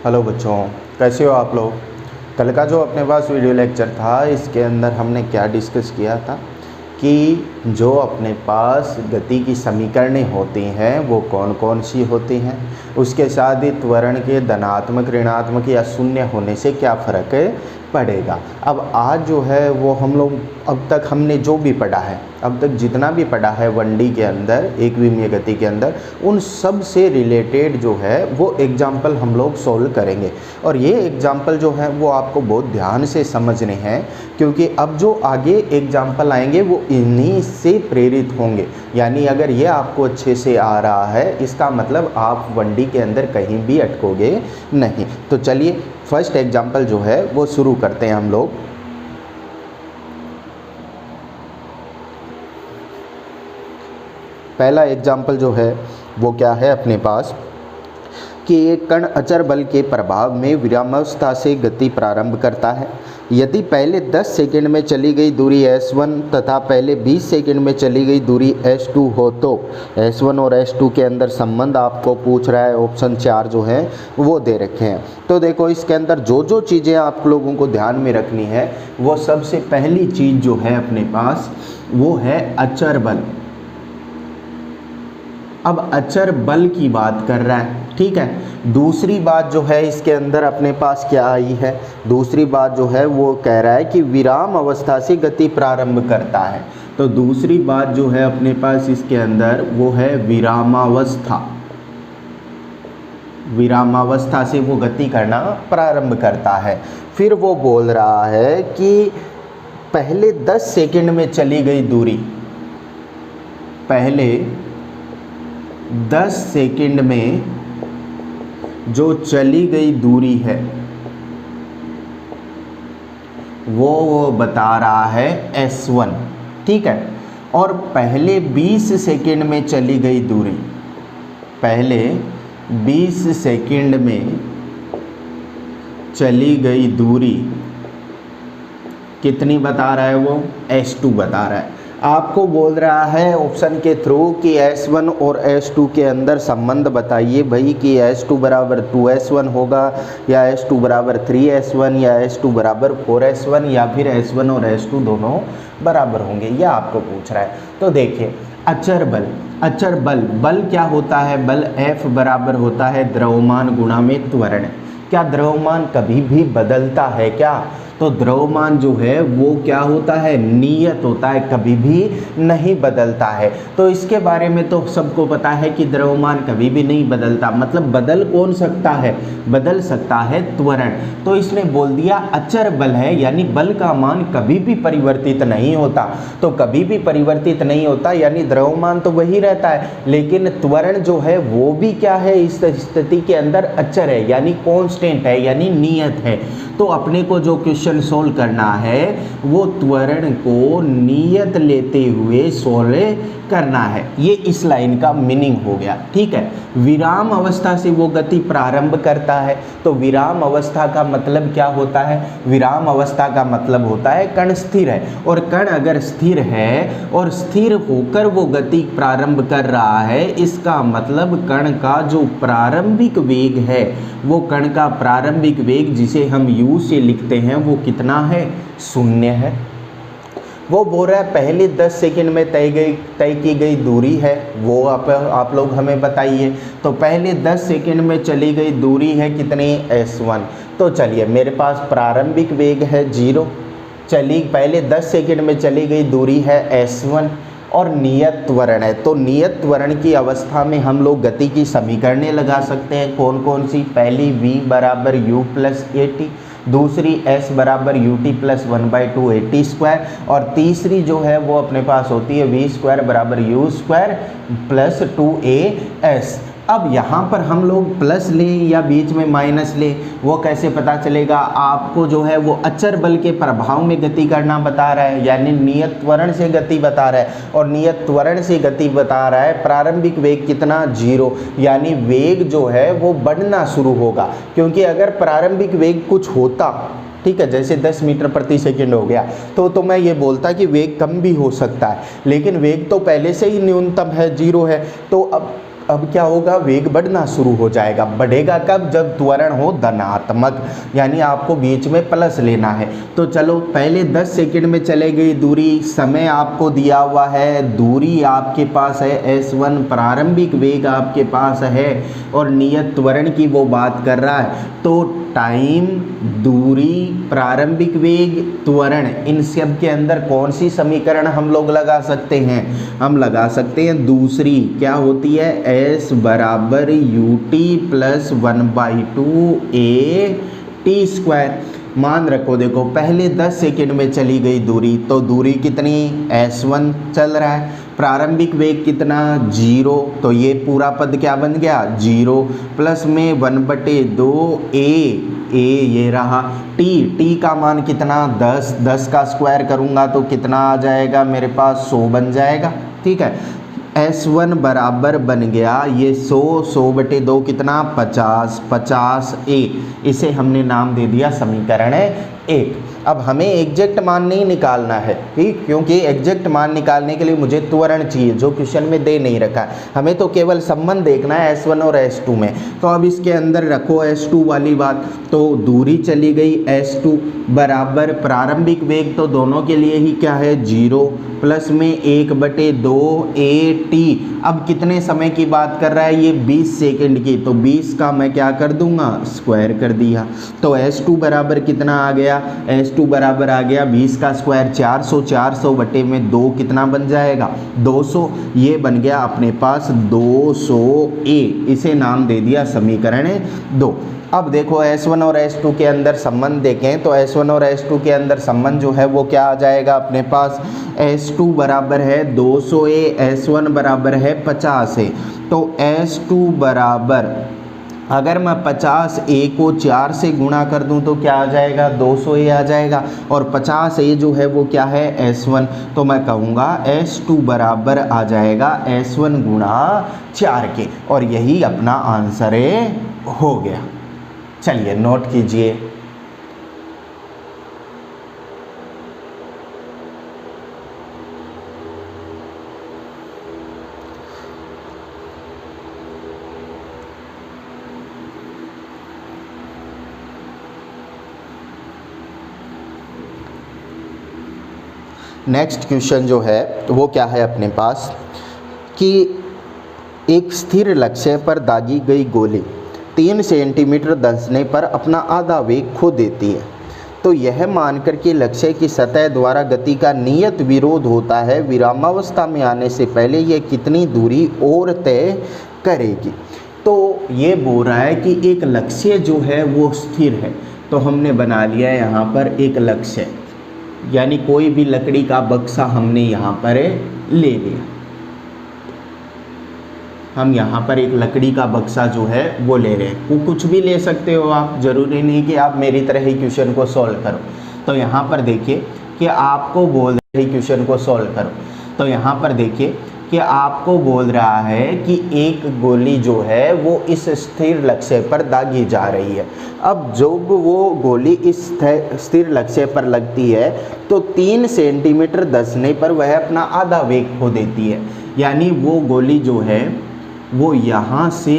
Hello बच्चों, कैसे हो आप लोग। कल का जो अपने पास वीडियो लेक्चर था इसके अंदर हमने क्या डिस्कस किया था कि जो अपने पास गति की समीकरणें होती हैं वो कौन कौन सी होती हैं, उसके साथ ही त्वरण के धनात्मक ऋणात्मक या शून्य होने से क्या फ़र्क पड़ेगा। अब आज जो है वो हम लोग अब तक हमने जो भी पढ़ा है, अब तक जितना भी पढ़ा है 1D के अंदर, एक विमीय गति के अंदर, उन सब से रिलेटेड जो है वो एग्जाम्पल हम लोग सोल्व करेंगे। और ये एग्जाम्पल जो है वो आपको बहुत ध्यान से समझने हैं, क्योंकि अब जो आगे एग्जाम्पल आएंगे वो इन्हीं से प्रेरित होंगे। यानी अगर ये आपको अच्छे से आ रहा है इसका मतलब आप 1D के अंदर कहीं भी अटकोगे नहीं। तो चलिए फर्स्ट एग्जाम्पल जो है वो शुरू करते हैं हम लोग। पहला एग्जाम्पल जो है वो क्या है अपने पास कि एक कण अचर बल के प्रभाव में विरामावस्था से गति प्रारंभ करता है। यदि पहले 10 सेकंड में चली गई दूरी s1 तथा पहले 20 सेकंड में चली गई दूरी s2 हो तो s1 और s2 के अंदर संबंध आपको पूछ रहा है। ऑप्शन 4 जो है वो दे रखे हैं। तो देखो इसके अंदर जो जो चीज़ें आप लोगों को ध्यान में रखनी है वो सबसे पहली चीज़ जो है अपने पास वो है अचर बल। अब अचर बल की बात कर रहा है, ठीक है। दूसरी बात जो है इसके अंदर अपने पास क्या आई है, दूसरी बात जो है वो कह रहा है कि विराम अवस्था से गति प्रारंभ करता है। तो दूसरी बात जो है अपने पास इसके अंदर वो है विरामावस्था। विरामावस्था से वो गति करना प्रारंभ करता है। फिर वो बोल रहा है कि पहले 10 सेकंड में चली गई दूरी, पहले 10 सेकंड में जो चली गई दूरी है वो बता रहा है S1, ठीक है। और पहले 20 सेकंड में चली गई दूरी, पहले 20 सेकंड में चली गई दूरी कितनी बता रहा है वो S2 बता रहा है। आपको बोल रहा है ऑप्शन के थ्रू कि S1 और S2 के अंदर संबंध बताइए भाई कि S2 बराबर 2S1 होगा या S2 बराबर 3S1 या S2 बराबर 4S1 या फिर S1 और S2 दोनों बराबर होंगे, यह आपको पूछ रहा है। तो देखिए अचर बल, अचर बल, बल क्या होता है, बल F बराबर होता है द्रव्यमान गुणा में त्वरण। क्या द्रव्यमान कभी भी बदलता है क्या? तो द्रव्यमान जो है वो क्या होता है, नियत होता है, कभी भी नहीं बदलता है। तो इसके बारे में तो सबको पता है कि द्रव्यमान कभी भी नहीं बदलता, मतलब बदल कौन सकता है, बदल सकता है त्वरण। तो इसने बोल दिया अचर बल है, यानी बल का मान कभी भी परिवर्तित नहीं होता। तो कभी भी परिवर्तित नहीं होता यानी द्रव्यमान तो वही रहता है, लेकिन त्वरण जो है वो भी क्या है, इस स्थिति के अंदर अचर है, यानी कांस्टेंट है, यानी नियत है। तो अपने को जो क्वेश्चन सोल्व करना है वो त्वरण को नियत लेते हुए सोल्व करना है। ये इस लाइन का मीनिंग हो गया, ठीक है। विराम अवस्था से वो गति प्रारंभ करता है। तो विराम अवस्था का मतलब क्या होता है, विराम अवस्था का मतलब होता है कण स्थिर है, और कण अगर स्थिर है और स्थिर होकर वो गति प्रारंभ कर रहा है, इसका मतलब कण का जो प्रारंभिक वेग है, वो कण का प्रारंभिक वेग जिसे हम u से लिखते हैं वो कितना है, 0 है। वो बोल रहा है पहले 10 सेकंड में तय की गई दूरी है, वो आप लोग हमें बताइए। तो पहले 10 सेकंड में चली गई दूरी है कितनी, S1। तो चलिए मेरे पास प्रारंभिक वेग है 0, चली पहले 10 सेकंड में चली गई दूरी है S1 और नियत त्वरण है। तो नियत त्वरण की अवस्था में हम लोग गति की समीकरणें लगा सकते हैं। कौन कौन सी, पहली v बराबर u प्लस at, दूसरी s बराबर ut प्लस 1/2 at स्क्वायर, और तीसरी जो है वो अपने पास होती है v स्क्वायर बराबर u स्क्वायर प्लस 2as। अब यहाँ पर हम लोग प्लस लें या बीच में माइनस लें वो कैसे पता चलेगा, आपको जो है वो अचर बल के प्रभाव में गति करना बता रहा है, यानी नियत त्वरण से गति बता रहा है, और नियत त्वरण से गति बता रहा है प्रारंभिक वेग कितना, 0, यानी वेग जो है वो बढ़ना शुरू होगा। क्योंकि अगर प्रारंभिक वेग कुछ होता, ठीक है, जैसे 10 मीटर प्रति सेकंड हो गया तो मैं ये बोलता कि वेग कम भी हो सकता है, लेकिन वेग तो पहले से ही न्यूनतम है, 0 है। तो अब अब क्या होगा, वेग बढ़ना शुरू हो जाएगा। बढ़ेगा कब, जब त्वरण हो धनात्मक, यानी आपको बीच में प्लस लेना है। तो चलो पहले 10 सेकंड में चले गई दूरी, समय आपको दिया हुआ है, दूरी आपके पास है s1, प्रारंभिक वेग आपके पास है और नियत त्वरण की वो बात कर रहा है। तो टाइम, दूरी, प्रारंभिक वेग, त्वरण, इन सब के अंदर कौन सी समीकरण हम लोग लगा सकते हैं? हम लगा सकते हैं दूसरी, क्या होती है, s बराबर U T plus 1/2 a T square. मान रखो, देखो पहले 10 सेकंड में चली गई दूरी, तो दूरी कितनी, s1 चल रहा है, प्रारंभिक वेग कितना, 0, तो ये पूरा पद क्या बन गया, 0, प्लस में 1/2 a ये रहा, t का मान कितना, 10 का स्क्वायर करूँगा तो कितना आ जाएगा मेरे पास, 100 बन जाएगा। ठीक है, s1 बराबर बन गया ये 100/2 कितना, 50 a, इसे हमने नाम दे दिया समीकरण 1। अब हमें एग्जैक्ट मान नहीं निकालना है, ठीक, क्योंकि एग्जैक्ट मान निकालने के लिए मुझे त्वरण चाहिए जो क्वेश्चन में दे नहीं रखा। हमें तो केवल संबंध देखना है s1 और s2 में। तो अब इसके अंदर रखो s2 वाली बात, तो दूरी चली गई s2 बराबर प्रारंभिक वेग, तो दोनों के लिए ही क्या है, 0, प्लस में 1/2 a t। अब कितने समय की बात कर रहा है ये, 20 सेकंड की, तो 20 का मैं क्या कर दूंगा, स्क्वायर कर दिया। तो s2 बराबर कितना आ गया, s2 बराबर आ गया 20 का स्क्वायर 400, 400 बटे में 2 कितना बन जाएगा, 200। ये बन गया अपने पास 200a, इसे नाम दे दिया समीकरण 2। अब देखो s1 और s2 के अंदर संबंध देखें, तो s1 और s2 के अंदर संबंध जो है वो क्या आ जाएगा अपने पास, s2 बराबर है 200a, s1 बराबर है 50a। तो s2 बराबर, अगर मैं 50a को 4 से गुणा कर दूं तो क्या आ जाएगा, 200a आ जाएगा, और 50a जो है वो क्या है, s1। तो मैं कहूँगा s2 बराबर आ जाएगा s1 गुणा 4 के, और यही अपना आंसर हो गया। चलिए नोट कीजिए। नेक्स्ट क्वेश्चन जो है वो क्या है अपने पास, कि एक स्थिर लक्ष्य पर दागी गई गोली 3 सेंटीमीटर धंसने पर अपना आधा वेग खो देती है। तो यह मानकर कि लक्ष्य की सतह द्वारा गति का नियत विरोध होता है, विरामावस्था में आने से पहले यह कितनी दूरी और तय करेगी। तो ये बोल रहा है कि एक लक्ष्य जो है वो स्थिर है, तो हमने बना लिया है यहाँ पर एक लक्ष्य, यानी कोई भी लकड़ी का बक्सा हमने यहाँ पर ले लिया। हम यहाँ पर एक लकड़ी का बक्सा जो है वो ले रहे हैं, वो कुछ भी ले सकते हो आप, ज़रूरी नहीं कि आप मेरी तरह ही क्वेश्चन को सॉल्व करो। तो यहाँ पर देखिए कि आपको बोल रहे क्वेश्चन को सॉल्व करो, तो यहाँ पर देखिए कि आपको बोल रहा है कि एक गोली जो है वो इस स्थिर लक्ष्य पर दागी जा रही है। अब जब वो गोली इस स्थिर लक्ष्य पर लगती है तो 3 सेंटीमीटर धंसने पर वह अपना आधा वेग खो देती है, यानी वो गोली जो है वो यहाँ से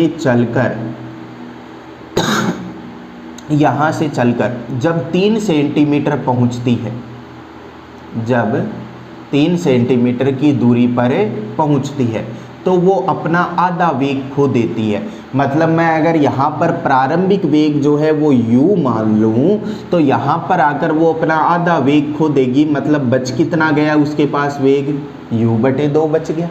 चलकर जब 3 सेंटीमीटर पहुँचती है, जब 3 सेंटीमीटर की दूरी पर पहुँचती है तो वो अपना आधा वेग खो देती है। मतलब मैं अगर यहाँ पर प्रारंभिक वेग जो है वो u मान लूँ, तो यहाँ पर आकर वो अपना आधा वेग खो देगी, मतलब बच कितना गया उसके पास वेग, u/2 बच गया।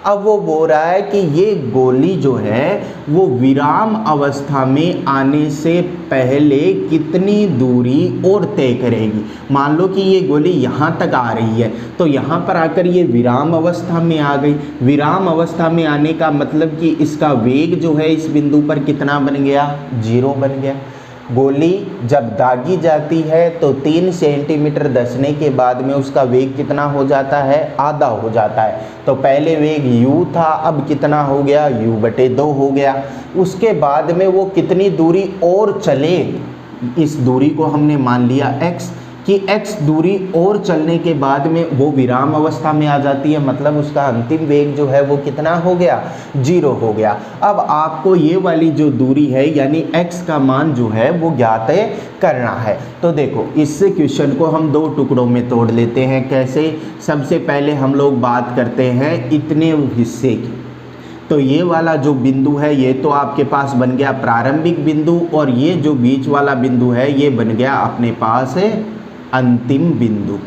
अब वो बोल रहा है कि ये गोली जो है वो विराम अवस्था में आने से पहले कितनी दूरी और तय करेगी। मान लो कि ये गोली यहाँ तक आ रही है, तो यहाँ पर आकर ये विराम अवस्था में आ गई। विराम अवस्था में आने का मतलब कि इसका वेग जो है इस बिंदु पर कितना बन गया, 0 बन गया। गोली जब दागी जाती है तो 3 सेंटीमीटर धंसने के बाद में उसका वेग कितना हो जाता है, आधा हो जाता है। तो पहले वेग u था, अब कितना हो गया, u/2 हो गया। उसके बाद में वो कितनी दूरी और चले, इस दूरी को हमने मान लिया x, कि x दूरी और चलने के बाद में वो विराम अवस्था में आ जाती है, मतलब उसका अंतिम वेग जो है वो कितना हो गया, 0 हो गया। अब आपको ये वाली जो दूरी है यानी x का मान जो है वो ज्ञात करना है। तो देखो इस क्वेश्चन को हम दो टुकड़ों में तोड़ लेते हैं। कैसे? सबसे पहले हम लोग बात करते हैं इतने हिस्से की। तो ये वाला जो बिंदु है ये तो आपके पास बन गया प्रारंभिक बिंदु, और ये जो बीच वाला बिंदु है ये बन गया अपने पास अंतिम बिंदु।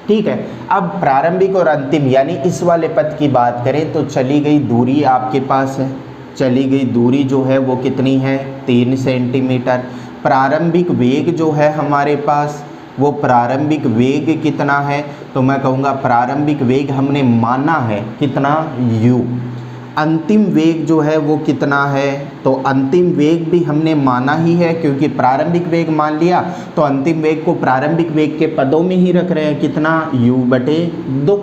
ठीक है, अब प्रारंभिक और अंतिम यानी इस वाले पथ की बात करें तो चली गई दूरी आपके पास है, चली गई दूरी जो है वो कितनी है, 3 सेंटीमीटर। प्रारंभिक वेग जो है हमारे पास वो प्रारंभिक वेग कितना है, तो मैं कहूँगा प्रारंभिक वेग हमने माना है कितना, u। अंतिम वेग जो है वो कितना है, तो अंतिम वेग भी हमने माना ही है, क्योंकि प्रारंभिक वेग मान लिया तो अंतिम वेग को प्रारंभिक वेग के पदों में ही रख रहे हैं, कितना, u/2।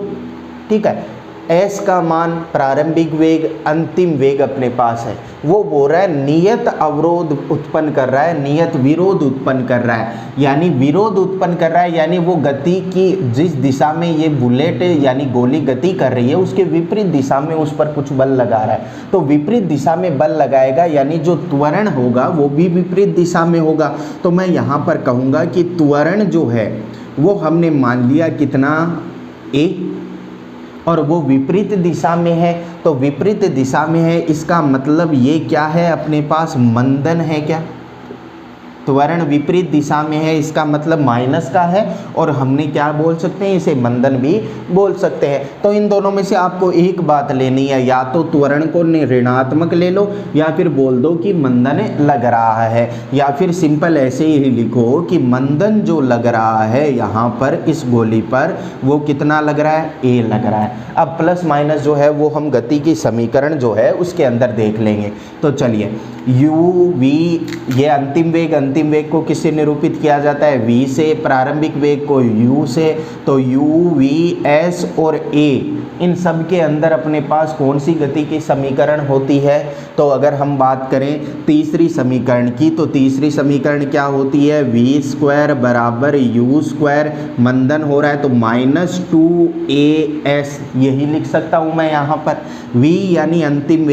ठीक है, s का मान प्रारंभिक वेग, अंतिम वेग अपने पास है, वो बोल रहा है नियत अवरोध उत्पन्न कर रहा है, नियत विरोध उत्पन्न कर रहा है, यानी विरोध उत्पन्न कर रहा है, यानी वो गति की जिस दिशा में ये बुलेट यानी गोली गति कर रही है उसके विपरीत दिशा में उस पर कुछ बल लगा रहा है। तो विपरीत दिशा में बल लगाएगा यानी जो त्वरण होगा वो भी विपरीत दिशा में होगा। तो मैं यहाँ पर कहूँगा कि त्वरण जो है वो हमने मान लिया कितना, a, और वो विपरीत दिशा में है। तो विपरीत दिशा में है इसका मतलब ये क्या है, अपने पास मंदन है क्या, त्वरण विपरीत दिशा में है इसका मतलब माइनस का है, और हमने क्या बोल सकते हैं, इसे मंदन भी बोल सकते हैं। तो इन दोनों में से आपको एक बात लेनी है, या तो त्वरण को ऋणात्मक ले लो या फिर बोल दो कि मंदन लग रहा है, या फिर सिंपल ऐसे ही लिखो कि मंदन जो लग रहा है यहाँ पर इस गोली पर वो कितना लग रहा है, a लग रहा है। अब प्लस माइनस जो है वो हम गति की समीकरण जो है उसके अंदर देख लेंगे। तो चलिए u v, ये अंतिम वेग को किससे निरूपित किया जाता है, v से, प्रारंभिक वेग को u से। तो u v s और a इन सब के अंदर अपने पास कौन सी गति की समीकरण होती है, तो अगर हम बात करें तीसरी समीकरण की, तो तीसरी समीकरण क्या होती है, v² बराबर u², मंदन हो रहा है तो -2as यही लिख सकता हूँ मैं यहाँ पर। v यानी अंतिम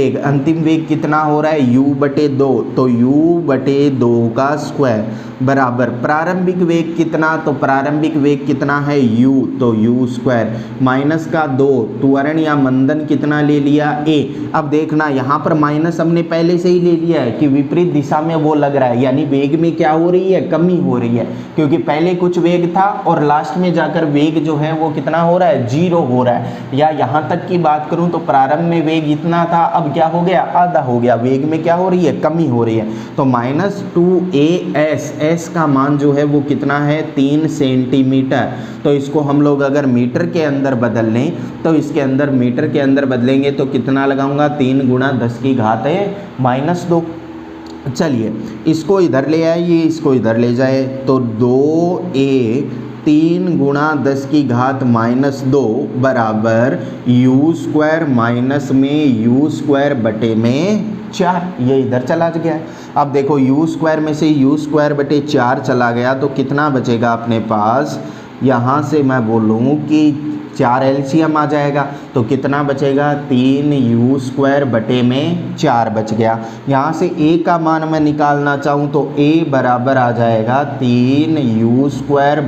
वेग कितना हो रहा है, u/2, तो u/2 का स्क्वायर बराबर प्रारंभिक वेग कितना, तो प्रारंभिक वेग कितना है u, तो u² माइनस का 2, त्वरण या मंदन कितना ले लिया, a। अब देखना यहाँ पर माइनस हमने पहले से ही ले लिया है कि विपरीत दिशा में वो लग रहा है, यानी वेग में क्या हो रही है, कमी हो रही है, क्योंकि पहले कुछ वेग था और लास्ट में जाकर वेग जो है वो कितना हो रहा है, 0 हो रहा है। या यहाँ तक की बात करूँ तो प्रारंभ में वेग इतना था, अब क्या हो गया, आधा हो गया, वेग में क्या हो रही है, कमी हो रही है। तो -2as, s का मान जो है वो कितना है, 3 सेंटीमीटर। तो इसको हम लोग अगर मीटर के अंदर बदल लें तो इसके अंदर मीटर के अंदर बदलेंगे तो कितना लगाऊंगा, 3 × 10⁻²। चलिए इसको इधर ले आइए, इसको इधर ले जाए तो 2a 3 × 10⁻² बराबर u² माइनस में u²/4, ये इधर चला गया है। अब देखो u² में से u²/4 चला गया तो कितना बचेगा अपने पास, यहाँ से मैं बोलूँ कि 4 एलसीएम आ जाएगा तो कितना बचेगा, 3u²/4 बच गया। यहाँ से a का मान मैं निकालना चाहूँ तो a बराबर आ जाएगा 3u²/4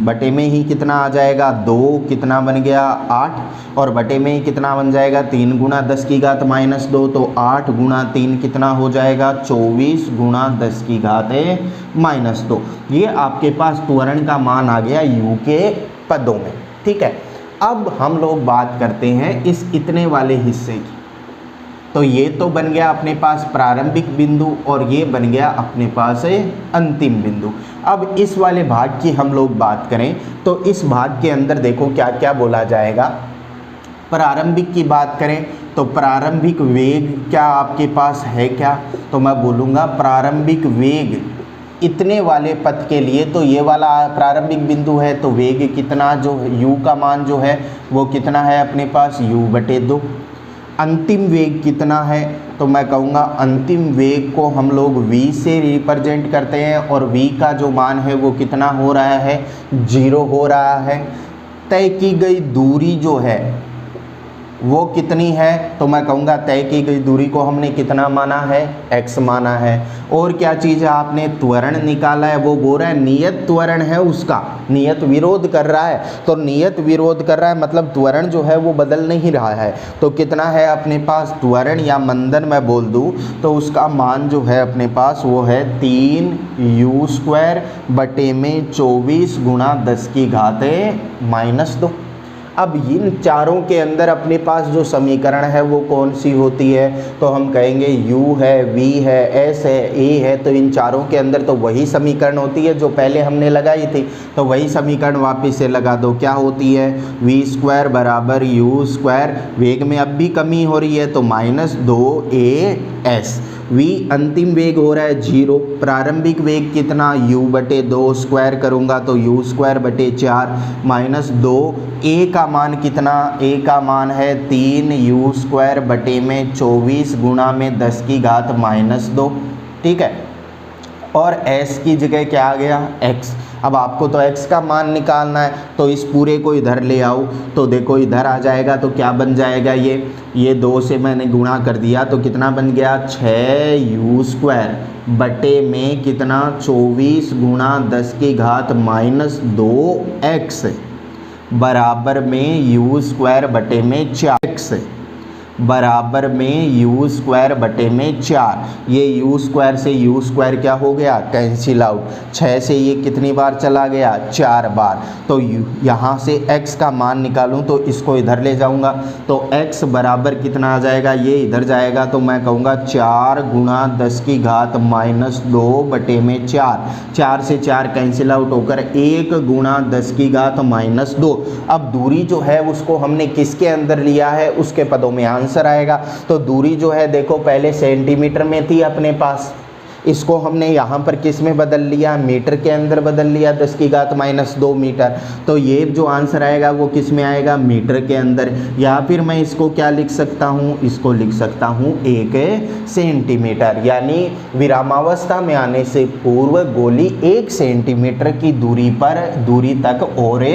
बटे में ही कितना आ जाएगा, 2 कितना बन गया, 8, और बटे में ही कितना बन जाएगा, 3 × 10⁻², तो 8 × 3 कितना हो जाएगा, 24 × 10⁻²। ये आपके पास त्वरण का मान आ गया u के पदों में। ठीक है, अब हम लोग बात करते हैं इस इतने वाले हिस्से की। तो ये तो बन गया अपने पास प्रारंभिक बिंदु और ये बन गया अपने पास अंतिम बिंदु। अब इस वाले भाग की हम लोग बात करें तो इस भाग के अंदर देखो क्या क्या बोला जाएगा। प्रारंभिक की बात करें तो प्रारंभिक वेग क्या आपके पास है क्या, तो मैं बोलूँगा प्रारंभिक वेग इतने वाले पथ के लिए, तो ये वाला प्रारंभिक बिंदु है तो वेग कितना, जो u का मान जो है वो कितना है अपने पास, u/2। अंतिम वेग कितना है, तो मैं कहूँगा अंतिम वेग को हम लोग v से रिप्रेजेंट करते हैं और v का जो मान है वो कितना हो रहा है, 0 हो रहा है। तय की गई दूरी जो है वो कितनी है, तो मैं कहूँगा तय की गई दूरी को हमने कितना माना है, x माना है। और क्या चीज़ है, आपने त्वरण निकाला है, वो बोल रहा है नियत त्वरण है उसका, नियत विरोध कर रहा है, तो नियत विरोध कर रहा है मतलब त्वरण जो है वो बदल नहीं रहा है। तो कितना है अपने पास त्वरण या मंदन मैं बोल दूँ तो उसका मान जो है अपने पास वो है 3u² बटे में 24 गुणा 10⁻⁻2। अब इन चारों के अंदर अपने पास जो समीकरण है वो कौन सी होती है, तो हम कहेंगे u है, v है, s है, a है, तो इन चारों के अंदर तो वही समीकरण होती है जो पहले हमने लगाई थी, तो वही समीकरण वापस से लगा दो। क्या होती है, v² बराबर u², वेग में अब भी कमी हो रही है तो -2as, v अंतिम वेग हो रहा है 0, प्रारंभिक वेग कितना u/2² करूँगा तो u² बटे 4 -2, a का मान कितना, a का मान है 3u² बटे में 24 गुणा में 10⁻², ठीक है। और s की जगह क्या आ गया, x। अब आपको तो x का मान निकालना है तो इस पूरे को इधर ले आओ, तो देखो इधर आ जाएगा तो क्या बन जाएगा, ये 2 से मैंने गुणा कर दिया तो कितना बन गया 6u² बटे में कितना 24 गुणा 10⁻² बराबर में u² बटे में 4x बराबर में u² बटे में 4। ये u² से u² क्या हो गया, कैंसिल आउट। 6 से ये कितनी बार चला गया, 4 बार। तो यहाँ से x का मान निकालूं तो इसको इधर ले जाऊंगा तो x बराबर कितना आ जाएगा, ये इधर जाएगा तो मैं कहूँगा 4 गुणा 10⁻² बटे में 4। 4 से 4 कैंसिल आउट होकर 1 गुणा 10⁻²। अब दूरी जो है उसको हमने किसके अंदर लिया है, उसके पदों में आंसर आएगा। तो दूरी जो है देखो पहले सेंटीमीटर में थी अपने पास, इसको हमने यहाँ पर किस में बदल लिया, मीटर के अंदर बदल लिया, 10⁻² मीटर। तो ये जो आंसर आएगा वो किस में आएगा, मीटर के अंदर। या फिर मैं इसको क्या लिख सकता हूँ, इसको लिख सकता हूँ 1 सेंटीमीटर, यानी विरामावस्था में आने से पूर्व गोली 1 सेंटीमीटर की दूरी तक और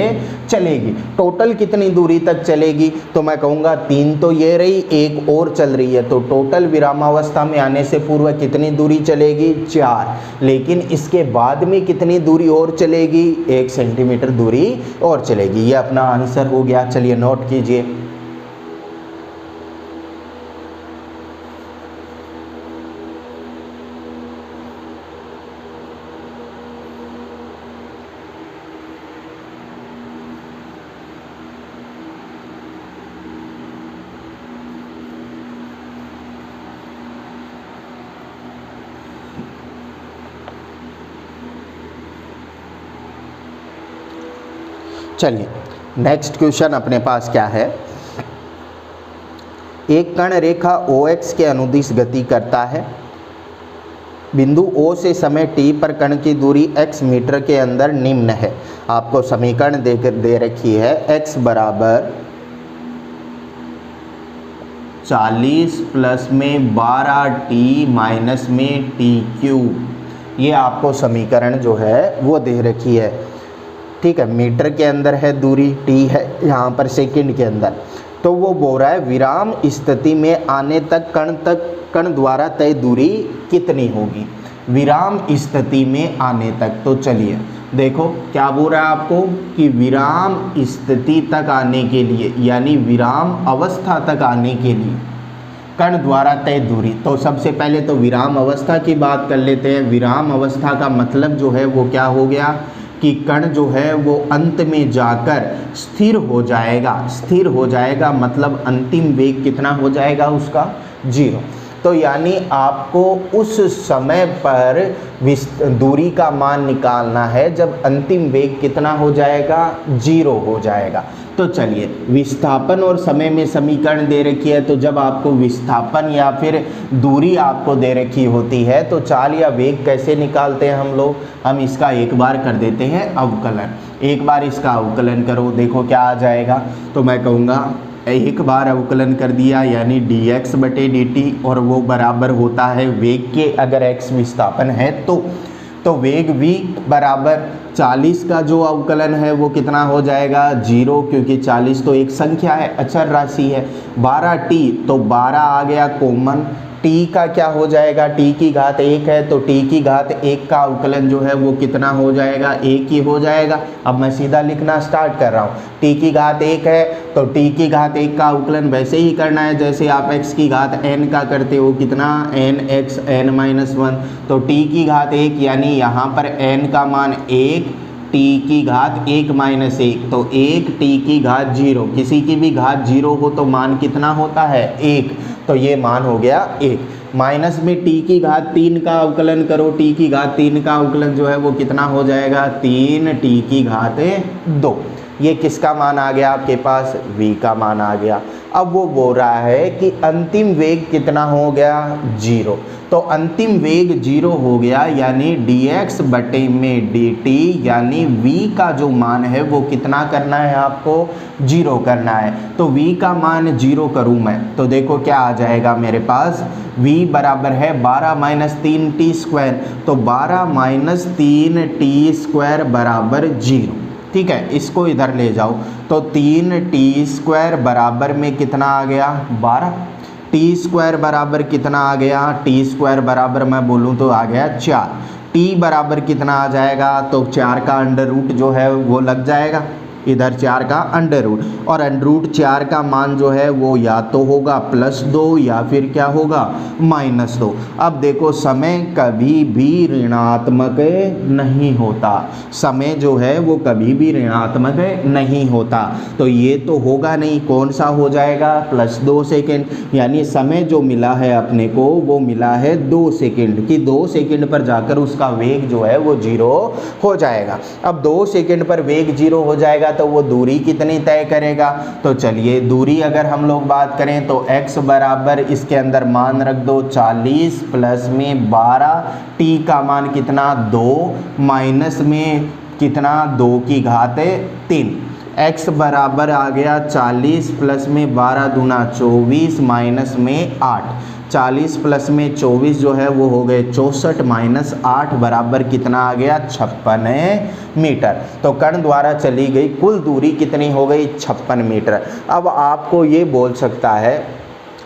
चलेगी। टोटल कितनी दूरी तक चलेगी, तो मैं कहूँगा 3 तो ये रही, 1 और चल रही है, तो टोटल विरामावस्था में आने से पूर्व कितनी दूरी चलेगी, 4। लेकिन इसके बाद में कितनी दूरी और चलेगी, 1 सेंटीमीटर दूरी और चलेगी। ये अपना आंसर हो गया। चलिए नोट कीजिए। चलिए नेक्स्ट क्वेश्चन अपने पास क्या है। एक कण रेखा OX के अनुदिश गति करता है। बिंदु O से समय t पर कण की दूरी x मीटर के अंदर निम्न है। आपको समीकरण दे रखी है, x बराबर 40 प्लस में 12t माइनस में t³। ये आपको समीकरण जो है वो दे रखी है, ठीक है। मीटर के अंदर है दूरी, t है यहाँ पर सेकंड के अंदर। तो वो बोल रहा है विराम स्थिति में आने तक कण द्वारा तय दूरी कितनी होगी, विराम स्थिति में आने तक। तो चलिए देखो क्या बोल रहा है आपको कि विराम स्थिति तक आने के लिए, यानी विराम अवस्था तक आने के लिए कण द्वारा तय दूरी। तो सबसे पहले तो विराम अवस्था की बात कर लेते हैं। विराम अवस्था का मतलब जो है वो क्या हो गया कि कण जो है वो अंत में जाकर स्थिर हो जाएगा। स्थिर हो जाएगा मतलब अंतिम वेग कितना हो जाएगा उसका, 0। तो यानी आपको उस समय पर दूरी का मान निकालना है जब अंतिम वेग कितना हो जाएगा, 0 हो जाएगा। तो चलिए विस्थापन और समय में समीकरण दे रखी है, तो जब आपको विस्थापन या फिर दूरी आपको दे रखी होती है तो चाल या वेग कैसे निकालते हैं हम लोग, हम इसका एक बार कर देते हैं अवकलन। एक बार इसका अवकलन करो, देखो क्या आ जाएगा। तो मैं कहूँगा एक बार अवकलन कर दिया यानी dx बटे dt, और वो बराबर होता है वेग के, अगर x विस्थापन है तो वेग v बराबर 40 का जो अवकलन है वो कितना हो जाएगा 0, क्योंकि 40 तो एक संख्या है, अचर राशि है। 12t तो 12 आ गया कॉमन, t का क्या हो जाएगा, t की घात 1 है तो t की घात 1 का अवकलन जो है वो कितना हो जाएगा 1 ही हो जाएगा। अब मैं सीधा लिखना स्टार्ट कर रहा हूँ, t की घात 1 है तो t की घात 1 का अवकलन वैसे ही करना है जैसे आप x की घात n का करते हो, कितना nx n-1, तो t की घात 1 यानी यहाँ पर n का मान 1, t की घात 1 माइनस 1 तो 1, t की घात 0, किसी की भी घात 0 हो तो मान कितना होता है 1, तो ये मान हो गया 1। माइनस में t की घात 3 का अवकलन करो, t की घात 3 का अवकलन जो है वो कितना हो जाएगा 3, t की घात 2। ये किसका मान आ गया आपके पास, v का मान आ गया। अब वो बोल रहा है कि अंतिम वेग कितना हो गया 0, तो अंतिम वेग 0 हो गया यानी dx बटे में dt, यानी v का जो मान है वो कितना करना है आपको 0 करना है। तो v का मान 0 करूँ मैं तो देखो क्या आ जाएगा मेरे पास, v बराबर है 12 माइनस 3t स्क्वायर, तो 12 माइनस 3t स्क्वायर बराबर 0। ठीक है, इसको इधर ले जाओ तो 3t स्क्वायर बराबर में कितना आ गया 12, t स्क्वायर बराबर कितना आ गया, t स्क्वायर बराबर मैं बोलूँ तो आ गया 4, t बराबर कितना आ जाएगा, तो 4 का अंडर रूट जो है वो लग जाएगा, इधर 4 का अंडर रूट, और अंडर रूट 4 का मान जो है वो या तो होगा +2 या फिर क्या होगा -2। अब देखो समय कभी भी ऋणात्मक नहीं होता, समय जो है वो कभी भी ऋणात्मक नहीं होता, तो ये तो होगा नहीं, कौन सा हो जाएगा +2 सेकेंड, यानी समय जो मिला है अपने को वो मिला है 2 सेकेंड, कि 2 सेकेंड पर जाकर उसका वेग जो है वो 0 हो जाएगा। अब 2 सेकेंड पर वेग 0 हो जाएगा तो वो दूरी कितनी तय करेगा, तो चलिए दूरी अगर हम लोग बात करें तो x बराबर इसके अंदर मान रख दो 40 प्लस में 12, t का मान कितना 2 माइनस में कितना 2 की घात 3, x बराबर आ गया 40 प्लस में 12 दूना 24 माइनस में 8, 40 प्लस में 24 जो है वो हो गए 64 माइनस 8 बराबर कितना आ गया 56 मीटर। तो कण द्वारा चली गई कुल दूरी कितनी हो गई 56 मीटर। अब आपको ये बोल सकता है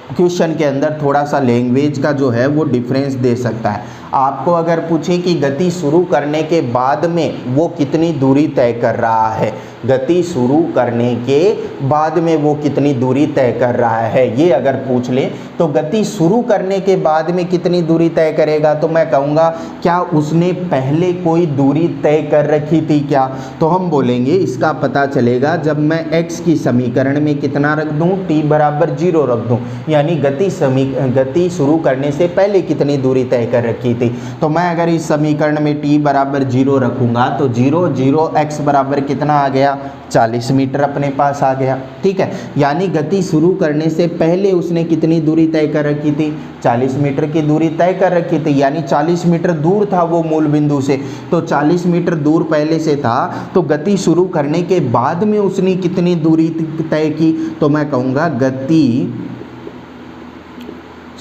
क्वेश्चन के अंदर थोड़ा सा लैंग्वेज का जो है वो डिफरेंस दे सकता है। आपको अगर पूछे कि गति शुरू करने के बाद में वो कितनी दूरी तय कर रहा है, गति शुरू करने के बाद में वो कितनी दूरी तय कर रहा है, ये अगर पूछ ले तो गति शुरू करने के बाद में कितनी दूरी तय करेगा, तो मैं कहूँगा क्या उसने पहले कोई दूरी तय कर रखी थी क्या, तो हम बोलेंगे इसका पता चलेगा जब मैं x की समीकरण में कितना रख दूँ t बराबर 0 रख दूँ, यानी गति शुरू करने से पहले कितनी दूरी तय कर रखी थी। तो मैं अगर इस समीकरण में t बराबर 0 रखूँगा तो 0 0 x बराबर कितना आ गया 40 मीटर अपने पास आ गया। ठीक है, यानी गति शुरू करने से पहले उसने कितनी दूरी तय कर रखी थी 40 मीटर की दूरी तय कर रखी थी, यानी 40 मीटर दूर था वो मूल बिंदु से, तो 40 मीटर दूर पहले से था, तो गति शुरू करने के बाद में उसने कितनी दूरी तय की, तो मैं कहूँगा गति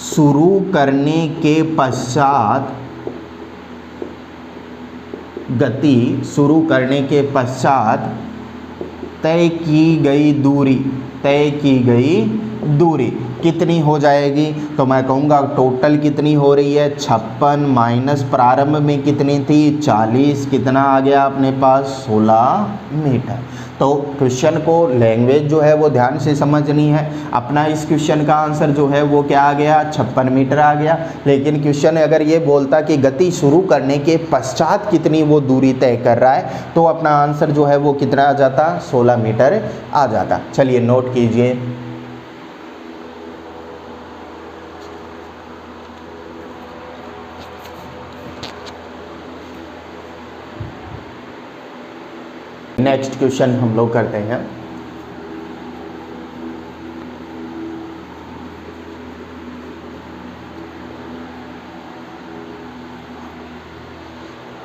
शुरू करने के पश्चात, गति शुरू करने के पश्चात तय की गई दूरी, तय की गई दूरी कितनी हो जाएगी, तो मैं कहूँगा टोटल कितनी हो रही है 56 माइनस प्रारंभ में कितनी थी 40, कितना आ गया अपने पास 16 मीटर। तो क्वेश्चन को लैंग्वेज जो है वो ध्यान से समझनी है। अपना इस क्वेश्चन का आंसर जो है वो क्या आ गया 56 मीटर आ गया, लेकिन क्वेश्चन अगर ये बोलता कि गति शुरू करने के पश्चात कितनी वो दूरी तय कर रहा है तो अपना आंसर जो है वो कितना आ जाता 16 मीटर आ जाता। चलिए नोट कीजिए। नेक्स्ट क्वेश्चन हम लोग करते हैं।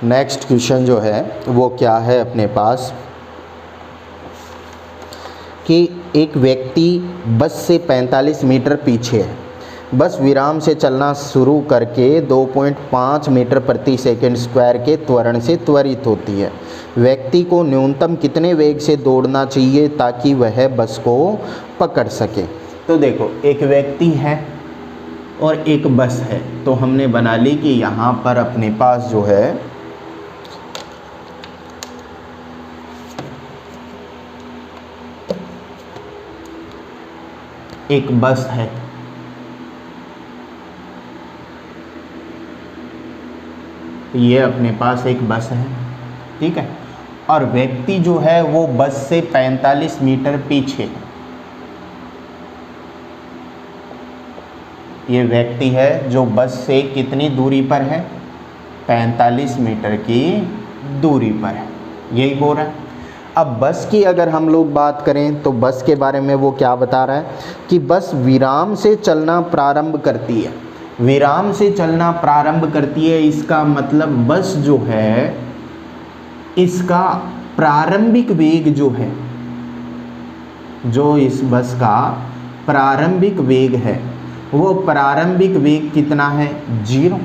नेक्स्ट क्वेश्चन जो है वो क्या है अपने पास कि एक व्यक्ति बस से 45 मीटर पीछे है। बस विराम से चलना शुरू करके 2.5 मीटर प्रति सेकंड स्क्वायर के त्वरण से त्वरित होती है। व्यक्ति को न्यूनतम कितने वेग से दौड़ना चाहिए ताकि वह बस को पकड़ सके। तो देखो, एक व्यक्ति है और एक बस है, तो हमने बना ली कि यहाँ पर अपने पास जो है एक बस है, ये अपने पास एक बस है, ठीक है, और व्यक्ति जो है वो बस से 45 मीटर पीछे है। ये व्यक्ति है जो बस से कितनी दूरी पर है, 45 मीटर की दूरी पर है, यही बोल रहा है। अब बस की अगर हम लोग बात करें तो बस के बारे में वो क्या बता रहा है कि बस विराम से चलना प्रारंभ करती है। विराम से चलना प्रारंभ करती है, इसका मतलब बस जो है इसका प्रारंभिक वेग जो है, जो इस बस का प्रारंभिक वेग है वो प्रारंभिक वेग कितना है, 0।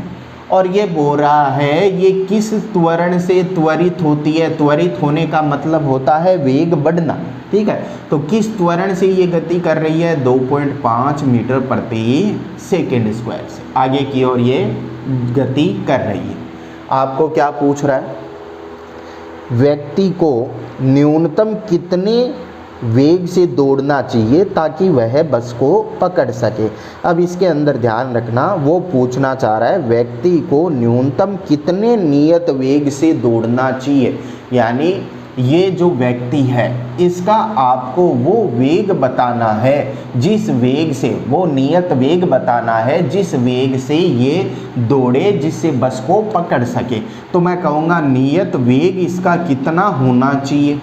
और ये बोल रहा है ये किस त्वरण से त्वरित होती है। त्वरित होने का मतलब होता है वेग बढ़ना, ठीक है। तो किस त्वरण से ये गति कर रही है, 2.5 मीटर प्रति सेकंड स्क्वायर से आगे की ओर ये गति कर रही है। आपको क्या पूछ रहा है, व्यक्ति को न्यूनतम कितने वेग से दौड़ना चाहिए ताकि वह बस को पकड़ सके। अब इसके अंदर ध्यान रखना, वो पूछना चाह रहा है व्यक्ति को न्यूनतम कितने नियत वेग से दौड़ना चाहिए, यानी ये जो व्यक्ति है इसका आपको वो वेग बताना है जिस वेग से, वो नियत वेग बताना है जिस वेग से ये दौड़े जिससे बस को पकड़ सके। तो मैं कहूँगा नियत वेग इसका कितना होना चाहिए,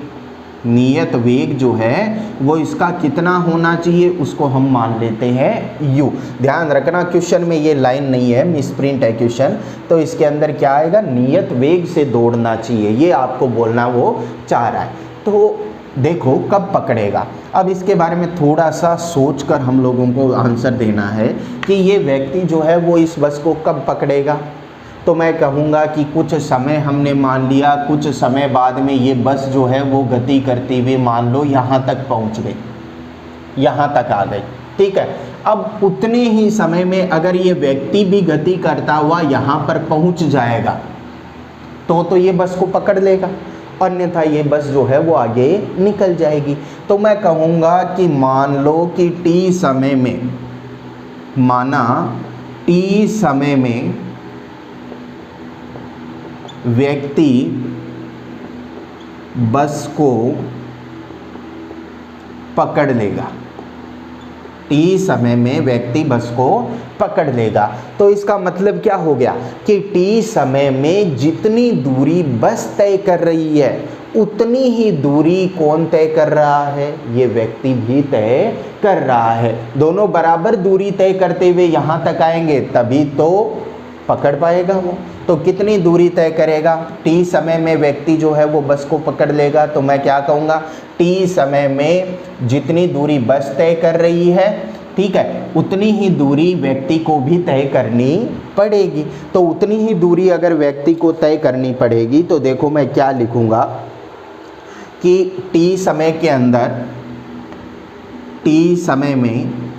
नियत वेग जो है वो इसका कितना होना चाहिए उसको हम मान लेते हैं u। ध्यान रखना क्वेश्चन में ये लाइन नहीं है, मिसप्रिंट है क्वेश्चन, तो इसके अंदर क्या आएगा, नियत वेग से दौड़ना चाहिए, ये आपको बोलना वो चाह रहा है। तो देखो कब पकड़ेगा, अब इसके बारे में थोड़ा सा सोच कर हम लोगों को आंसर देना है कि ये व्यक्ति जो है वो इस बस को कब पकड़ेगा। तो मैं कहूँगा कि कुछ समय हमने मान लिया, कुछ समय बाद में ये बस जो है वो गति करती हुई मान लो यहाँ तक पहुँच गई, यहाँ तक आ गई, ठीक है। अब उतने ही समय में अगर ये व्यक्ति भी गति करता हुआ यहाँ पर पहुँच जाएगा तो ये बस को पकड़ लेगा, अन्यथा ये बस जो है वो आगे निकल जाएगी। तो मैं कहूँगा कि मान लो कि t समय में, माना t समय में व्यक्ति बस को पकड़ लेगा, t समय में व्यक्ति बस को पकड़ लेगा। तो इसका मतलब क्या हो गया कि t समय में जितनी दूरी बस तय कर रही है उतनी ही दूरी कौन तय कर रहा है, ये व्यक्ति भी तय कर रहा है। दोनों बराबर दूरी तय करते हुए यहाँ तक आएंगे तभी तो पकड़ पाएगा वो। तो कितनी दूरी तय करेगा, t समय में व्यक्ति जो है वो बस को पकड़ लेगा। तो मैं क्या कहूँगा, t समय में जितनी दूरी बस तय कर रही है, ठीक है, उतनी ही दूरी व्यक्ति को भी तय करनी पड़ेगी। तो उतनी ही दूरी अगर व्यक्ति को तय करनी पड़ेगी तो देखो मैं क्या लिखूँगा कि t समय के अंदर, t समय में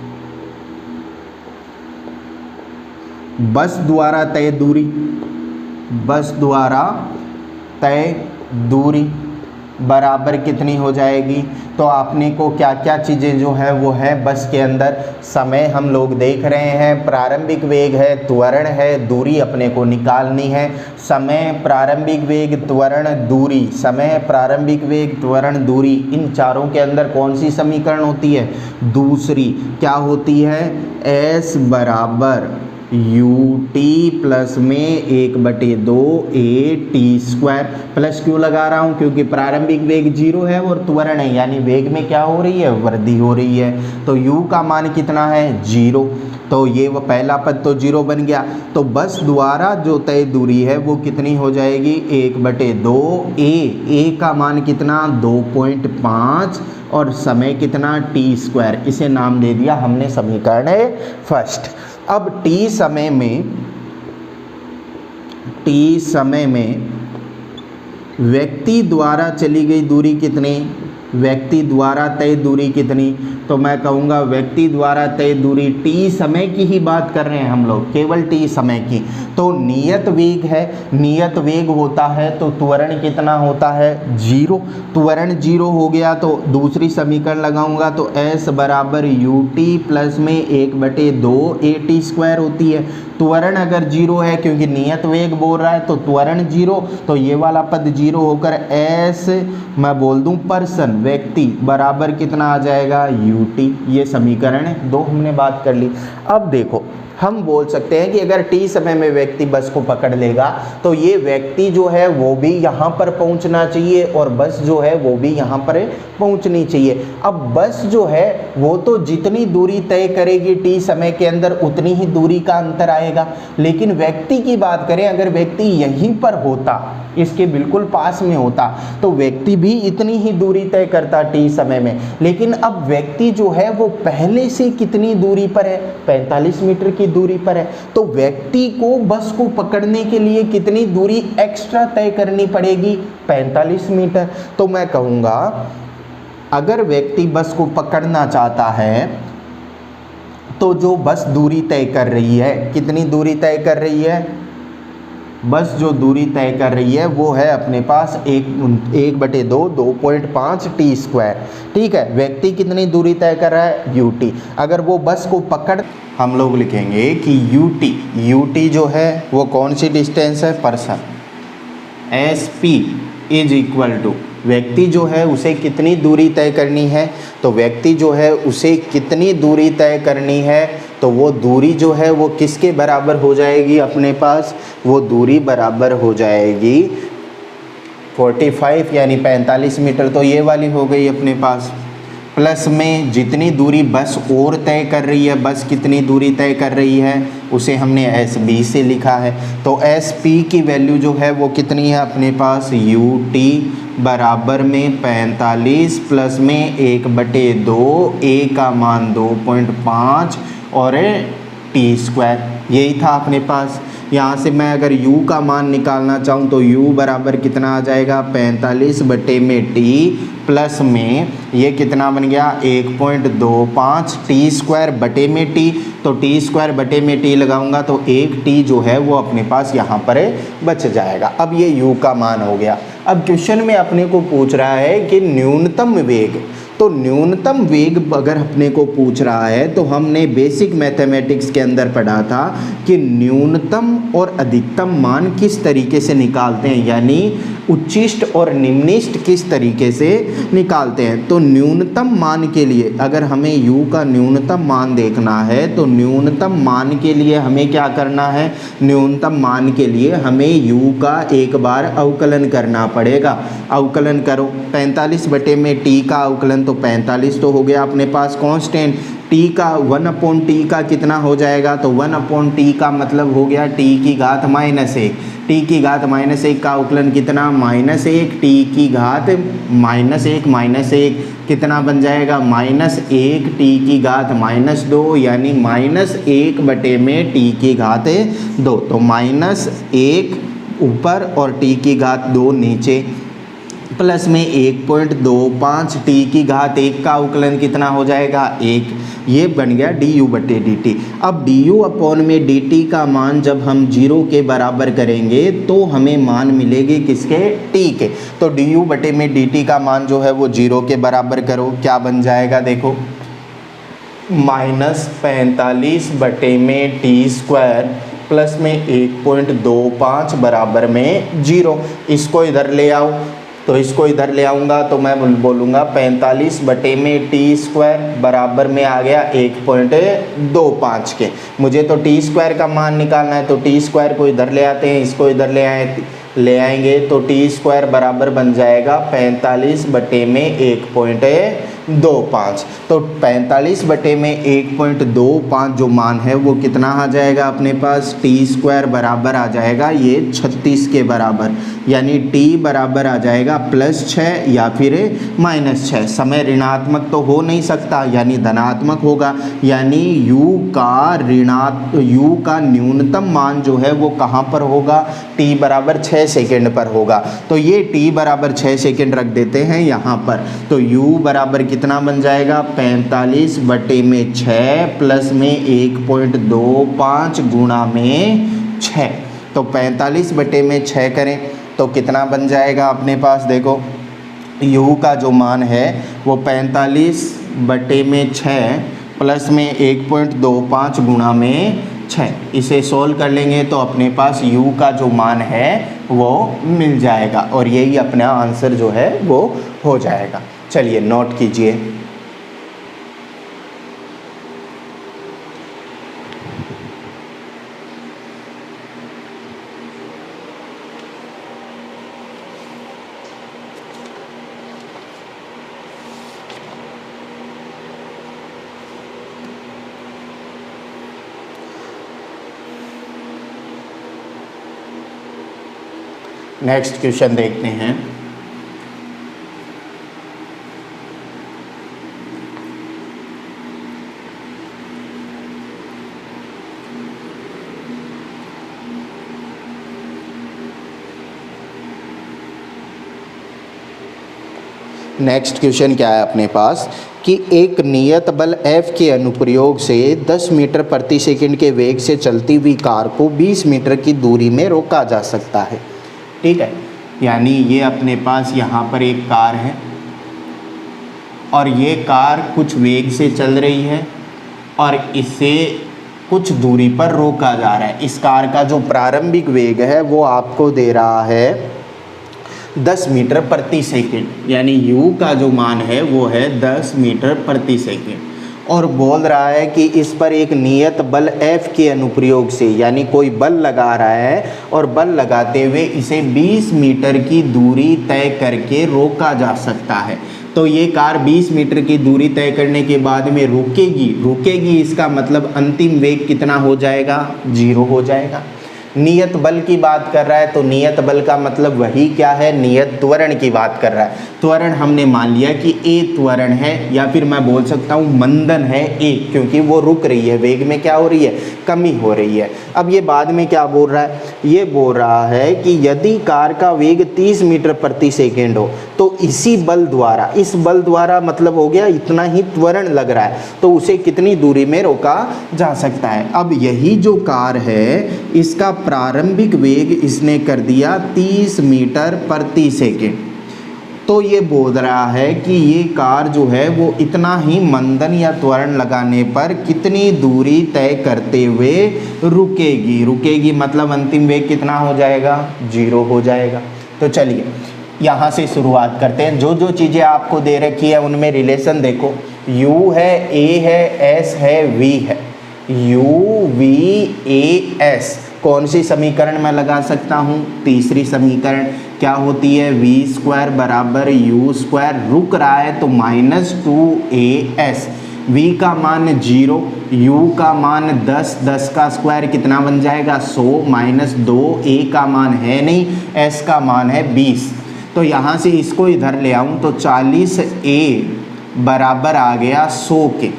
बस द्वारा तय दूरी, बस द्वारा तय दूरी बराबर कितनी हो जाएगी। तो आपने को क्या क्या चीज़ें जो है वो है बस के अंदर, समय हम लोग देख रहे हैं, प्रारंभिक वेग है, त्वरण है, दूरी अपने को निकालनी है। समय, प्रारंभिक वेग, त्वरण, दूरी, समय, प्रारंभिक वेग, त्वरण, दूरी, इन चारों के अंदर कौन सी समीकरण होती है, दूसरी। क्या होती है, s बराबर ut प्लस में 1/2 at²। प्लस क्यों लगा रहा हूँ, क्योंकि प्रारंभिक वेग 0 है और त्वरण है, यानी वेग में क्या हो रही है, वृद्धि हो रही है। तो u का मान कितना है, 0। तो ये वो पहला पद तो 0 बन गया। तो बस द्वारा जो तय दूरी है वो कितनी हो जाएगी 1/2 ए का मान कितना 2.5 और समय कितना t²। इसे नाम दे दिया हमने समीकरण फर्स्ट। अब t समय में व्यक्ति द्वारा चली गई दूरी कितनी, व्यक्ति द्वारा तय दूरी कितनी, तो मैं कहूँगा व्यक्ति द्वारा तय दूरी t समय की ही बात कर रहे हैं हम लोग, केवल t समय की। तो नियत वेग है, नियत वेग होता है तो त्वरण कितना होता है 0। त्वरण 0 हो गया तो दूसरी समीकरण लगाऊंगा तो s बराबर ut प्लस में 1/2 at² होती है। त्वरण अगर 0 है क्योंकि नियत वेग बोल रहा है तो त्वरण 0, तो ये वाला पद 0 होकर s मैं बोल दूं पर्सन व्यक्ति बराबर कितना आ जाएगा ut। ये समीकरण 2 हमने बात कर ली। अब देखो हम बोल सकते हैं कि अगर t समय में व्यक्ति बस को पकड़ लेगा तो ये व्यक्ति जो है वो भी यहाँ पर पहुँचना चाहिए और बस जो है वो भी यहाँ पर पहुँचनी चाहिए। अब बस जो है वो तो जितनी दूरी तय करेगी t समय के अंदर उतनी ही दूरी का अंतर आएगा, लेकिन व्यक्ति की बात करें अगर व्यक्ति यहीं पर होता, इसके बिल्कुल पास में होता, तो व्यक्ति भी इतनी ही दूरी तय करता t समय में। लेकिन अब व्यक्ति जो है वो पहले से कितनी दूरी पर है 45 मीटर की दूरी पर है, तो व्यक्ति को बस को पकड़ने के लिए कितनी दूरी एक्स्ट्रा तय करनी पड़ेगी 45 मीटर। तो मैं कहूँगा अगर व्यक्ति बस को पकड़ना चाहता है तो जो बस दूरी तय कर रही है, कितनी दूरी तय कर रही है, बस जो दूरी तय कर रही है वो है अपने पास 1/2 2.5 t²। ठीक है, व्यक्ति कितनी दूरी तय कर रहा है ut। अगर वो बस को पकड़, हम लोग लिखेंगे कि ut जो है वो कौन सी डिस्टेंस है person, sp is equal to व्यक्ति जो है उसे कितनी दूरी तय करनी है, तो व्यक्ति जो है उसे कितनी दूरी तय करनी है, तो वो दूरी जो है वो किसके बराबर हो जाएगी अपने पास, वो दूरी बराबर हो जाएगी 45 यानी 45 मीटर, तो ये वाली हो गई अपने पास। प्लस में जितनी दूरी बस और तय कर रही है, बस कितनी दूरी तय कर रही है उसे हमने SB से लिखा है, तो SP की वैल्यू जो है वो कितनी है अपने पास ut बराबर में 45 प्लस में 1/2 a का मान 2.5 और t²। यही था अपने पास। यहाँ से मैं अगर u का मान निकालना चाहूँ तो u बराबर कितना आ जाएगा 45/t प्लस में ये कितना बन गया 1.25 t²/t। तो t²/t लगाऊंगा तो 1t जो है वो अपने पास यहाँ पर बच जाएगा। अब ये u का मान हो गया। अब क्वेश्चन में अपने को पूछ रहा है कि न्यूनतम वेग, तो न्यूनतम वेग अगर अपने को पूछ रहा है तो हमने बेसिक मैथमेटिक्स के अंदर पढ़ा था कि न्यूनतम और अधिकतम मान किस तरीके से निकालते हैं, यानी उच्चिष्ट और निम्निष्ट किस तरीके से निकालते हैं। तो न्यूनतम मान के लिए अगर हमें u का न्यूनतम मान देखना है तो न्यूनतम मान के लिए हमें क्या करना है, न्यूनतम मान के लिए हमें u का एक बार अवकलन करना पड़ेगा। अवकलन करो 45/t का अवकलन, तो 45 तो हो गया अपने पास कांस्टेंट, t का 1/t का कितना हो जाएगा, तो 1/t का मतलब हो गया t की घात -1, t की घात -1 का अवकलन कितना -1, t की घात -1 कितना बन जाएगा -1 t की घात -2 यानी -1/t की घात 2, तो -1 ऊपर और t की घात 2 नीचे, प्लस में 1.25 t की घात 1 का अवकलन कितना हो जाएगा 1, ये बन गया du/dt। अब du/dt का मान जब हम 0 के बराबर करेंगे तो हमें मान मिलेगी किसके, t के। तो du/dt का मान जो है वो 0 के बराबर करो, क्या बन जाएगा देखो -45/t² प्लस में 1.25 बराबर में 0। इसको इधर ले आओ, तो इसको इधर ले आऊँगा तो मैं बोलूँगा 45/t² बराबर में आ गया 1.25 के। मुझे तो t² का मान निकालना है, तो t² को इधर ले आते हैं, इसको इधर ले आएंगे तो t² बराबर बन जाएगा 45/1.25। 1.25। तो 45 बटे में 1.25 जो मान है वो कितना आ जाएगा अपने पास, t² बराबर आ जाएगा ये 36 के बराबर, यानी t बराबर आ जाएगा +6 या फिर -6। समय ऋणात्मक तो हो नहीं सकता, यानी धनात्मक होगा, यानी u का न्यूनतम मान जो है वो कहाँ पर होगा, t बराबर 6 सेकेंड पर होगा। तो ये t बराबर 6 सेकेंड रख देते हैं यहाँ पर, तो u बराबर कितना बन जाएगा, 45 बटे में 6 प्लस में 1.25 गुणा में 6। तो 45 बटे में 6 करें तो कितना बन जाएगा अपने पास, देखो u का जो मान है वो 45 बटे में 6 प्लस में 1.25 गुणा में 6। इसे सोल्व कर लेंगे तो अपने पास u का जो मान है वो मिल जाएगा और यही अपना आंसर जो है वो हो जाएगा। चलिए नोट कीजिए। नेक्स्ट क्वेश्चन देखते हैं। नेक्स्ट क्वेश्चन क्या है अपने पास कि एक नियत बल F के अनुप्रयोग से 10 मीटर प्रति सेकंड के वेग से चलती हुई कार को 20 मीटर की दूरी में रोका जा सकता है। ठीक है, यानी ये अपने पास यहाँ पर एक कार है और ये कार कुछ वेग से चल रही है और इसे कुछ दूरी पर रोका जा रहा है। इस कार का जो प्रारंभिक वेग है वो आपको दे रहा है 10 मीटर प्रति सेकंड, यानी u का जो मान है वो है 10 मीटर प्रति सेकंड और बोल रहा है कि इस पर एक नियत बल F के अनुप्रयोग से, यानी कोई बल लगा रहा है और बल लगाते हुए इसे 20 मीटर की दूरी तय करके रोका जा सकता है। तो ये कार 20 मीटर की दूरी तय करने के बाद में रुकेगी, इसका मतलब अंतिम वेग कितना हो जाएगा, 0 हो जाएगा। नियत बल की बात कर रहा है तो नियत बल का मतलब वही क्या है, नियत त्वरण की बात कर रहा है। त्वरण हमने मान लिया कि a त्वरण है, या फिर मैं बोल सकता हूँ मंदन है a, क्योंकि वो रुक रही है, वेग में क्या हो रही है, कमी हो रही है। अब ये बाद में क्या बोल रहा है, ये बोल रहा है कि यदि कार का वेग 30 मीटर प्रति सेकेंड हो तो इसी बल द्वारा, इस बल द्वारा मतलब हो गया इतना ही त्वरण लग रहा है, तो उसे कितनी दूरी में रोका जा सकता है। अब यही जो कार है इसका प्रारंभिक वेग इसने कर दिया 30 मीटर प्रति सेकेंड, तो ये बोल रहा है कि ये कार जो है वो इतना ही मंदन या त्वरण लगाने पर कितनी दूरी तय करते हुए रुकेगी मतलब अंतिम वेग कितना हो जाएगा, 0 हो जाएगा। तो चलिए यहाँ से शुरुआत करते हैं। जो जो चीज़ें आपको दे रखी है उनमें रिलेशन देखो, u है, a है, s है, v है। u v a s कौन सी समीकरण में लगा सकता हूँ, तीसरी समीकरण क्या होती है, v² बराबर u², रुक रहा है तो -2as, v का मान 0, u का मान 10, 10 का स्क्वायर कितना बन जाएगा 100 -2, a का मान है नहीं, s का मान है 20। तो यहाँ से इसको इधर ले आऊँ तो 40a बराबर आ गया 100 के,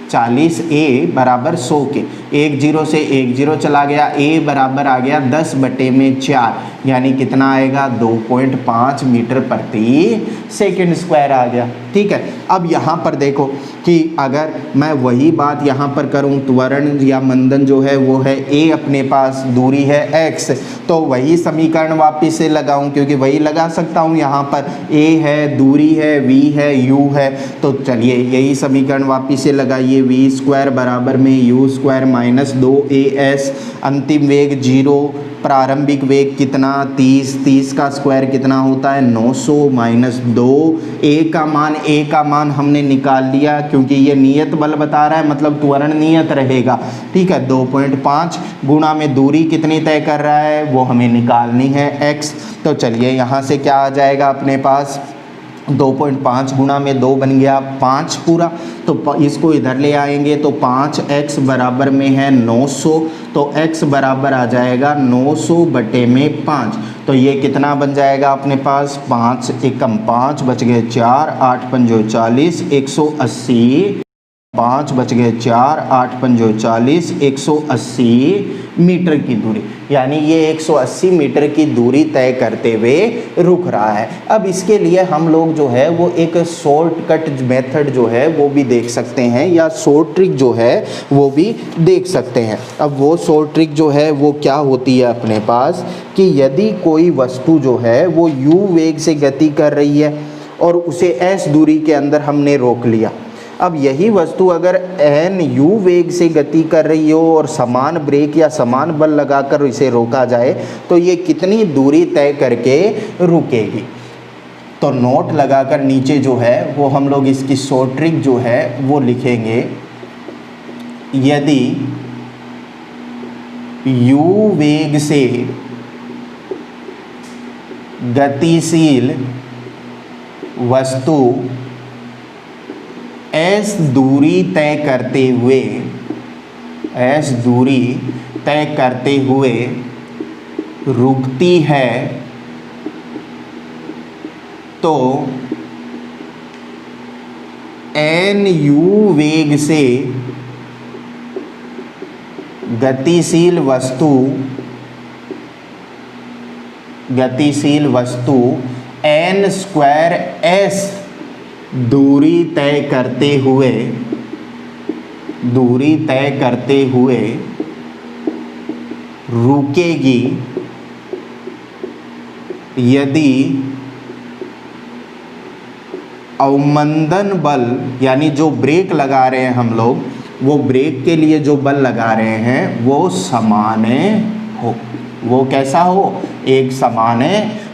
40a बराबर 100 के, 1 0 से 1 0 चला गया, a बराबर आ गया 10 बटे में 4, यानी कितना आएगा 2.5 मीटर प्रति सेकंड स्क्वायर आ गया। ठीक है, अब यहाँ पर देखो कि अगर मैं वही बात यहाँ पर करूँ, त्वरण या मंदन जो है वो है a, अपने पास दूरी है x, तो वही समीकरण वापस से लगाऊं क्योंकि वही लगा सकता हूँ। यहाँ पर a है, दूरी है, v है, u है, तो चलिए यही समीकरण वापस से लगाइए, v² बराबर में u² -2as, अंतिम वेग 0, प्रारंभिक वेग कितना 30, 30 का स्क्वायर कितना होता है 900 -2, a का मान हमने निकाल लिया क्योंकि ये नियत बल बता रहा है, मतलब त्वरण नियत रहेगा। ठीक है, 2.5 गुणा में दूरी कितनी तय कर रहा है वो हमें निकालनी है x। तो चलिए यहाँ से क्या आ जाएगा अपने पास 2.5 गुणा में 2 बन गया 5 पूरा, तो इसको इधर ले आएंगे तो 5x बराबर में है 900, तो x बराबर आ जाएगा 900 बटे में 5। तो ये कितना बन जाएगा अपने पास, 5 एकम 5 बच गए 4, 8 पंजो 40, 180, 5 बच गए 4, 8 पंजो 40, 180 मीटर की दूरी, यानी ये 180 मीटर की दूरी तय करते हुए रुक रहा है। अब इसके लिए हम लोग जो है वो एक शॉर्टकट मेथड जो है वो भी देख सकते हैं, या शॉर्ट ट्रिक जो है वो भी देख सकते हैं। अब वो शॉर्ट ट्रिक जो है वो क्या होती है अपने पास, कि यदि कोई वस्तु जो है वो u वेग से गति कर रही है और उसे s दूरी के अंदर हमने रोक लिया। अब यही वस्तु अगर n u वेग से गति कर रही हो और समान ब्रेक या समान बल लगाकर इसे रोका जाए तो ये कितनी दूरी तय करके रुकेगी। तो नोट लगाकर नीचे जो है वो हम लोग इसकी शॉर्ट ट्रिक जो है वो लिखेंगे। यदि u वेग से गतिशील वस्तु s दूरी तय करते हुए रुकती है तो nu वेग से गतिशील वस्तु n स्क्वायर s दूरी तय करते हुए रुकेगी यदि अवमंदन बल, यानी जो ब्रेक लगा रहे हैं हम लोग, वो ब्रेक के लिए जो बल लगा रहे हैं वो समान हो। वो कैसा हो, एक समान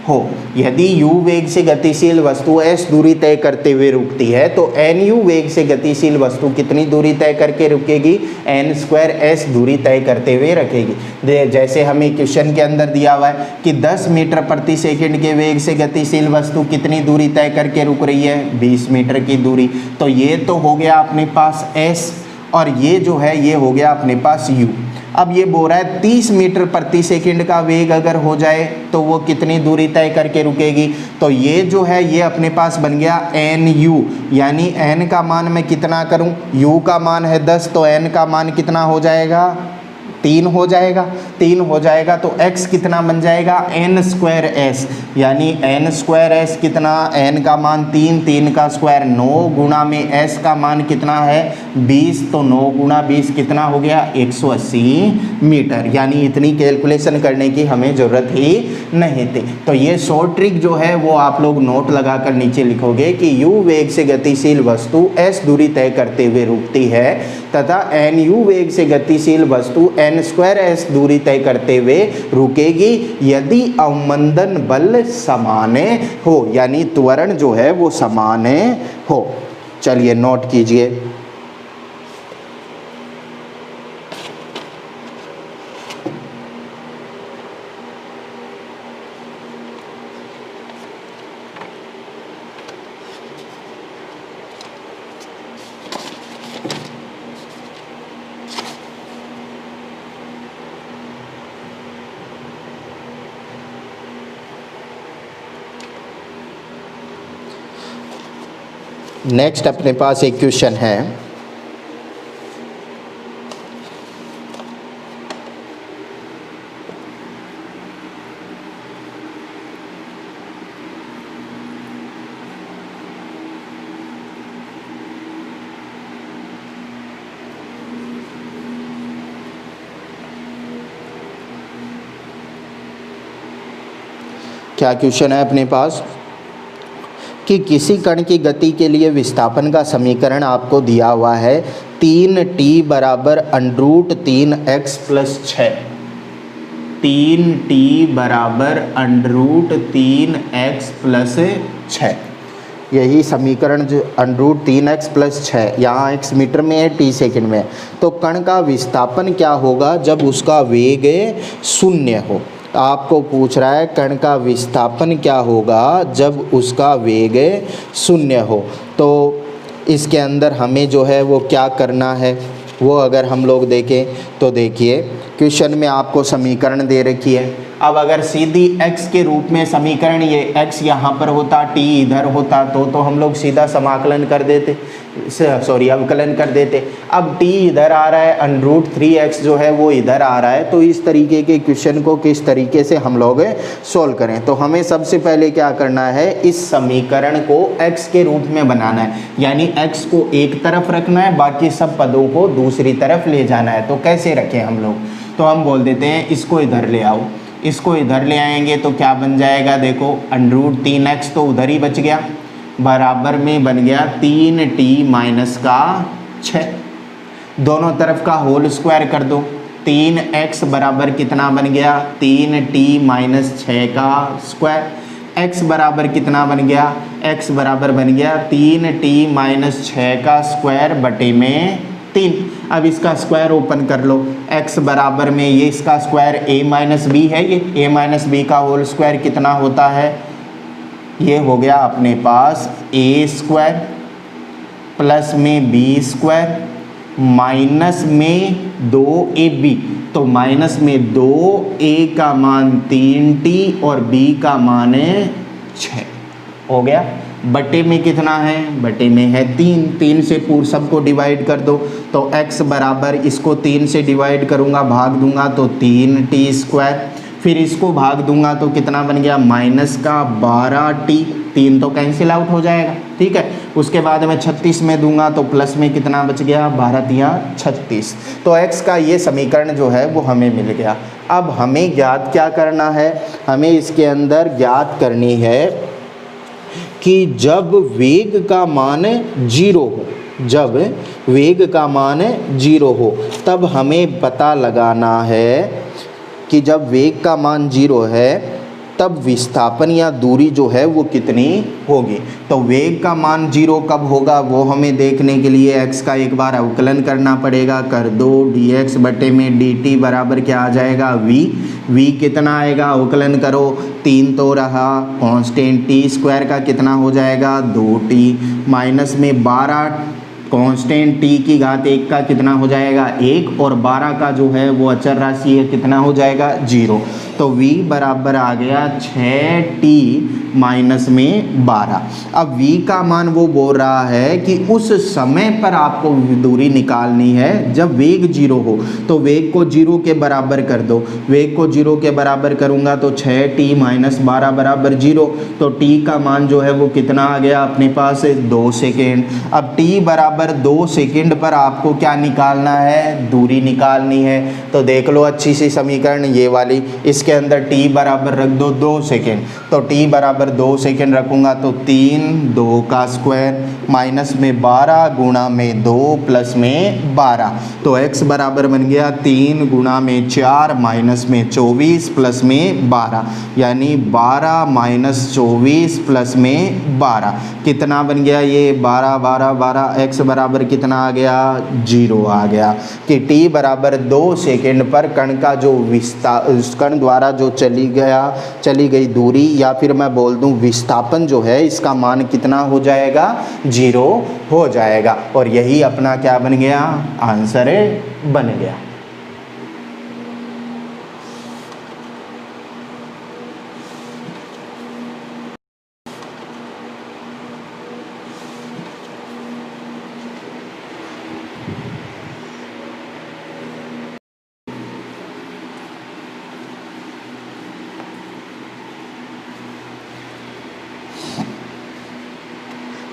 हो। यदि u वेग से गतिशील वस्तु s दूरी तय करते हुए रुकती है तो nu वेग से गतिशील वस्तु कितनी दूरी तय करके रुकेगी, n स्क्वायर s दूरी तय करते हुए रखेगी। जैसे हमें क्वेश्चन के अंदर दिया हुआ है कि 10 मीटर प्रति सेकंड के वेग से गतिशील वस्तु कितनी दूरी तय करके रुक रही है, 20 मीटर की दूरी। तो ये तो हो गया अपने पास s, और ये जो है ये हो गया अपने पास u। अब ये बोल रहा है 30 मीटर प्रति सेकंड का वेग अगर हो जाए तो वो कितनी दूरी तय करके रुकेगी। तो ये जो है ये अपने पास बन गया nu, यानी n का मान मैं कितना करूं, u का मान है 10 तो n का मान कितना हो जाएगा, 3 हो जाएगा। तो x कितना बन जाएगा, n स्क्वायर s, यानी n स्क्वायर s कितना, n का मान 3 का स्क्वायर 9 गुणा में s का मान कितना है 20, तो 9 गुणा 20 कितना हो गया 180 मीटर। यानी इतनी कैलकुलेशन करने की हमें ज़रूरत ही नहीं थी। तो ये शॉर्ट ट्रिक जो है वो आप लोग नोट लगाकर नीचे लिखोगे कि u वेग से गतिशील वस्तु s दूरी तय करते हुए रुकती है तथा nu वेग से गतिशील वस्तु n स्क्वायर s दूरी तय करते हुए रुकेगी यदि अवमंदन बल समान हो, यानी त्वरण जो है वो समान हो। चलिए नोट कीजिए। नेक्स्ट अपने पास एक क्वेश्चन है, क्या क्वेश्चन है अपने पास कि किसी कण की गति के लिए विस्थापन का समीकरण आपको दिया हुआ है 3t बराबर √3x + 6, 3t बराबर √3x + 6। यही समीकरण जो √3x + 6, यहाँ x मीटर में है, t सेकंड में है। तो कण का विस्थापन क्या होगा जब उसका वेग 0 हो। तो आपको पूछ रहा है कण का विस्थापन क्या होगा जब उसका वेग शून्य हो। तो इसके अंदर हमें जो है वो क्या करना है, वो अगर हम लोग देखें तो देखिए क्वेश्चन में आपको समीकरण दे रखी है। अब अगर सीधी x के रूप में समीकरण, ये x यहाँ पर होता, t इधर होता, तो हम लोग सीधा समाकलन कर देते, सॉरी अवकलन कर देते। अब t इधर आ रहा है, √3x जो है वो इधर आ रहा है। तो इस तरीके के क्वेश्चन को किस तरीके से हम लोग सोल्व करें, तो हमें सबसे पहले क्या करना है, इस समीकरण को x के रूप में बनाना है, यानी x को एक तरफ रखना है, बाकी सब पदों को दूसरी तरफ ले जाना है। तो कैसे रखें हम लोग, तो हम बोल देते हैं इसको इधर ले आओ, इसको इधर ले आएंगे तो क्या बन जाएगा, देखो √3x तो उधर ही बच गया, बराबर में बन गया 3t माइनस का 6, दोनों तरफ का होल स्क्वायर कर दो, 3x बराबर कितना बन गया, 3t माइनस 6 का स्क्वायर, x बराबर कितना बन गया, x बराबर बन गया 3t माइनस 6 का स्क्वायर बटे में 3। अब इसका स्क्वायर ओपन कर लो, x बराबर में ये इसका स्क्वायर a माइनस बी है, ये a माइनस बी का होल स्क्वायर कितना होता है, ये हो गया अपने पास a स्क्वायर प्लस में b स्क्वायर माइनस में 2ab, तो माइनस में 2a का मान 3t और b का मान है 6 हो गया, बटे में कितना है, बटे में है 3, 3 से पूर्ण सबको डिवाइड कर दो, तो x बराबर इसको 3 से डिवाइड करूँगा, भाग दूंगा तो 3t स्क्वायर, फिर इसको भाग दूंगा तो कितना बन गया, माइनस का 12t, 3 तो कैंसिल आउट हो जाएगा, ठीक है। उसके बाद में 36 में दूंगा तो प्लस में कितना बच गया, 12 36, तो x का ये समीकरण जो है वो हमें मिल गया। अब हमें ज्ञात क्या करना है, हमें इसके अंदर ज्ञात करनी है कि जब वेग का मान 0 हो, जब वेग का मान 0 हो तब हमें पता लगाना है कि जब वेग का मान 0 है तब विस्थापन या दूरी जो है वो कितनी होगी। तो वेग का मान 0 कब होगा वो हमें देखने के लिए x का एक बार अवकलन करना पड़ेगा, कर दो dx बटे में dt बराबर क्या आ जाएगा, v कितना आएगा, अवकलन करो, 3 तो रहा, कांस्टेंट t स्क्वायर का कितना हो जाएगा 2t, माइनस में 12 कांस्टेंट t की घात 1 का कितना हो जाएगा 1, और 12 का जो है वो अचर राशि है कितना हो जाएगा 0, तो v बराबर आ गया 6t माइनस में 12। अब v का मान वो बोल रहा है कि उस समय पर आपको दूरी निकालनी है जब वेग 0 हो, तो वेग को 0 के बराबर कर दो, वेग को 0 के बराबर करूँगा तो 6t माइनस 12 बराबर 0, तो t का मान जो है वो कितना आ गया अपने पास 2 सेकेंड। अब t बराबर 2 सेकेंड पर आपको क्या निकालना है, दूरी निकालनी है। तो देख लो अच्छी सी समीकरण ये वाली, इसके अंदर t बराबर रख दो 2 सेकेंड, तो t बराबर 2 सेकेंड रखूँगा तो 3 2 का स्क्वायर माइनस में 12 गुणा में 2 प्लस में 12, तो x बराबर बन गया 3 गुणा में 4 माइनस में 24 प्लस में 12, यानी 12 माइनस 24 प्लस में 12 कितना बन गया, ये 12 12 12, x बराबर कितना आ गया 0 आ गया। कि t बराबर 2 सेकेंड पर कण का जो कण द्वारा जो चली गई दूरी, या फिर मैं बोल दूं विस्थापन जो है, इसका मान कितना हो जाएगा 0 हो जाएगा, और यही अपना क्या बन गया, आंसर बन गया।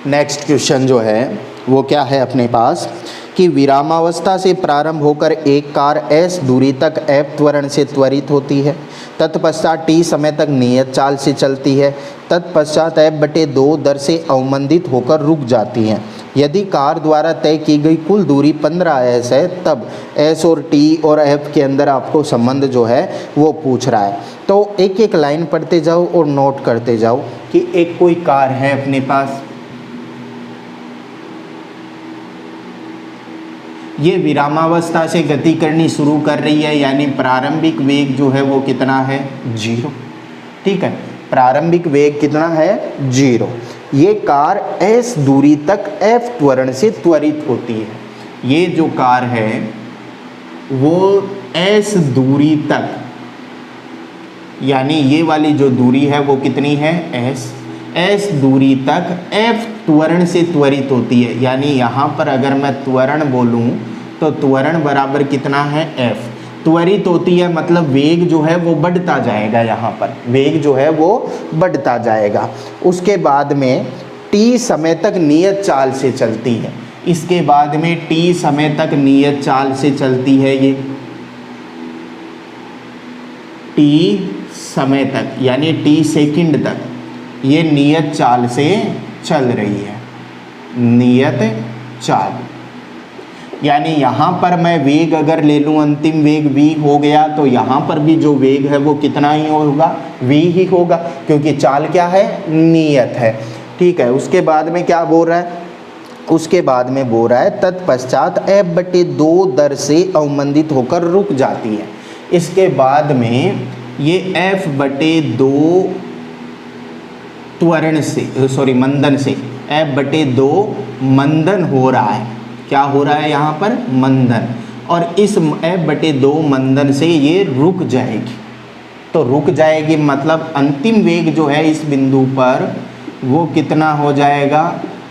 नेक्स्ट क्वेश्चन जो है वो क्या है अपने पास, कि विरामावस्था से प्रारंभ होकर एक कार s दूरी तक f त्वरण से त्वरित होती है, तत्पश्चात t समय तक नियत चाल से चलती है, तत्पश्चात f बटे 2 दर से अवमंदित होकर रुक जाती है। यदि कार द्वारा तय की गई कुल दूरी 15s है, तब s और t और f के अंदर आपको संबंध जो है वो पूछ रहा है। तो एक एक लाइन पढ़ते जाओ और नोट करते जाओ कि एक कोई कार है अपने पास, ये विरामावस्था से गति करनी शुरू कर रही है, यानी प्रारंभिक वेग जो है वो कितना है 0। ठीक है, प्रारंभिक वेग कितना है 0। ये कार s दूरी तक f त्वरण से त्वरित होती है। ये जो कार है वो s दूरी तक, यानी ये वाली जो दूरी है वो कितनी है s दूरी तक f त्वरण से त्वरित होती है। यानी यहाँ पर अगर मैं त्वरण बोलूँ तो त्वरण बराबर कितना है f। त्वरित होती है मतलब वेग जो है वो बढ़ता जाएगा, यहाँ पर वेग जो है वो बढ़ता जाएगा। उसके बाद में t समय तक नियत चाल से चलती है। इसके बाद में t समय तक नियत चाल से चलती है, ये t समय तक यानी t सेकंड तक ये नियत चाल से चल रही है, नियत चाल। यानी यहाँ पर मैं वेग अगर ले लूँ, अंतिम वेग v हो गया, तो यहाँ पर भी जो वेग है वो कितना ही होगा, v ही होगा, क्योंकि चाल क्या है, नियत है। ठीक है, उसके बाद में क्या बोल रहा है, उसके बाद में बोल रहा है तत्पश्चात f/2 दर से अवमंदित होकर रुक जाती है। इसके बाद में ये f/2 त्वरण से मंदन से f/2 मंदन हो रहा है। क्या हो रहा है यहाँ पर, मंदन। और इस f/2 मंदन से ये रुक जाएगी। तो रुक जाएगी मतलब अंतिम वेग जो है इस बिंदु पर वो कितना हो जाएगा,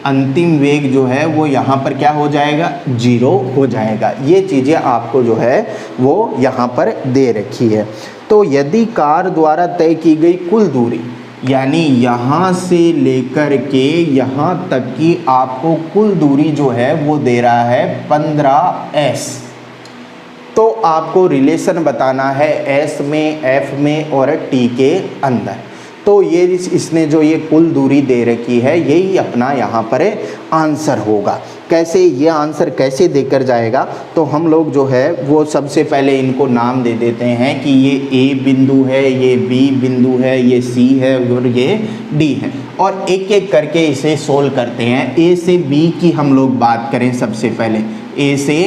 अंतिम वेग जो है वो यहाँ पर क्या हो जाएगा, 0 हो जाएगा। ये चीज़ें आपको जो है वो यहाँ पर दे रखी है। तो यदि कार द्वारा तय की गई कुल दूरी, यानी यहाँ से लेकर के यहाँ तक की आपको कुल दूरी जो है वो दे रहा है 15s, तो आपको रिलेशन बताना है s में, f में और t के अंदर। तो ये इसने जो ये कुल दूरी दे रखी है यही अपना यहाँ पर आंसर होगा। कैसे ये आंसर कैसे देकर जाएगा, तो हम लोग जो है वो सबसे पहले इनको नाम दे देते हैं कि ये A बिंदु है, ये B बिंदु है, ये C है और ये D है, और एक एक करके इसे सोल्व करते हैं। A से B की हम लोग बात करें सबसे पहले, A से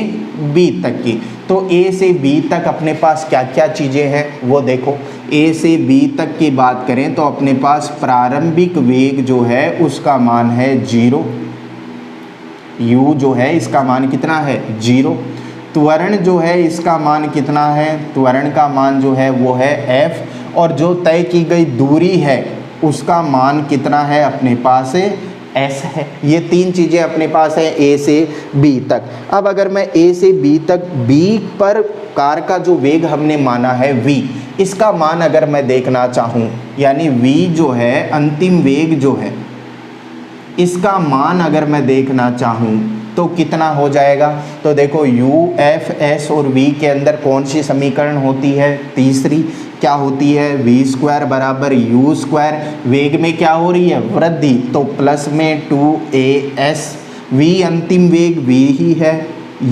B तक की, तो A से B तक अपने पास क्या क्या चीज़ें हैं वो देखो। A से B तक की बात करें तो अपने पास प्रारंभिक वेग जो है उसका मान है 0, u जो है इसका मान कितना है 0। त्वरण जो है इसका मान कितना है, त्वरण का मान जो है वो है f, और जो तय की गई दूरी है उसका मान कितना है अपने पास s है। ये तीन चीज़ें अपने पास है A से B तक। अब अगर मैं A से B तक B पर कार का जो वेग हमने माना है v, इसका मान अगर मैं देखना चाहूँ, यानी v जो है अंतिम वेग जो है इसका मान अगर मैं देखना चाहूँ तो कितना हो जाएगा। तो देखो u, f, s और v के अंदर कौन सी समीकरण होती है, तीसरी। क्या होती है, v² बराबर u²। वेग में क्या हो रही है, वृद्धि, तो प्लस में 2as। v अंतिम वेग v ही है,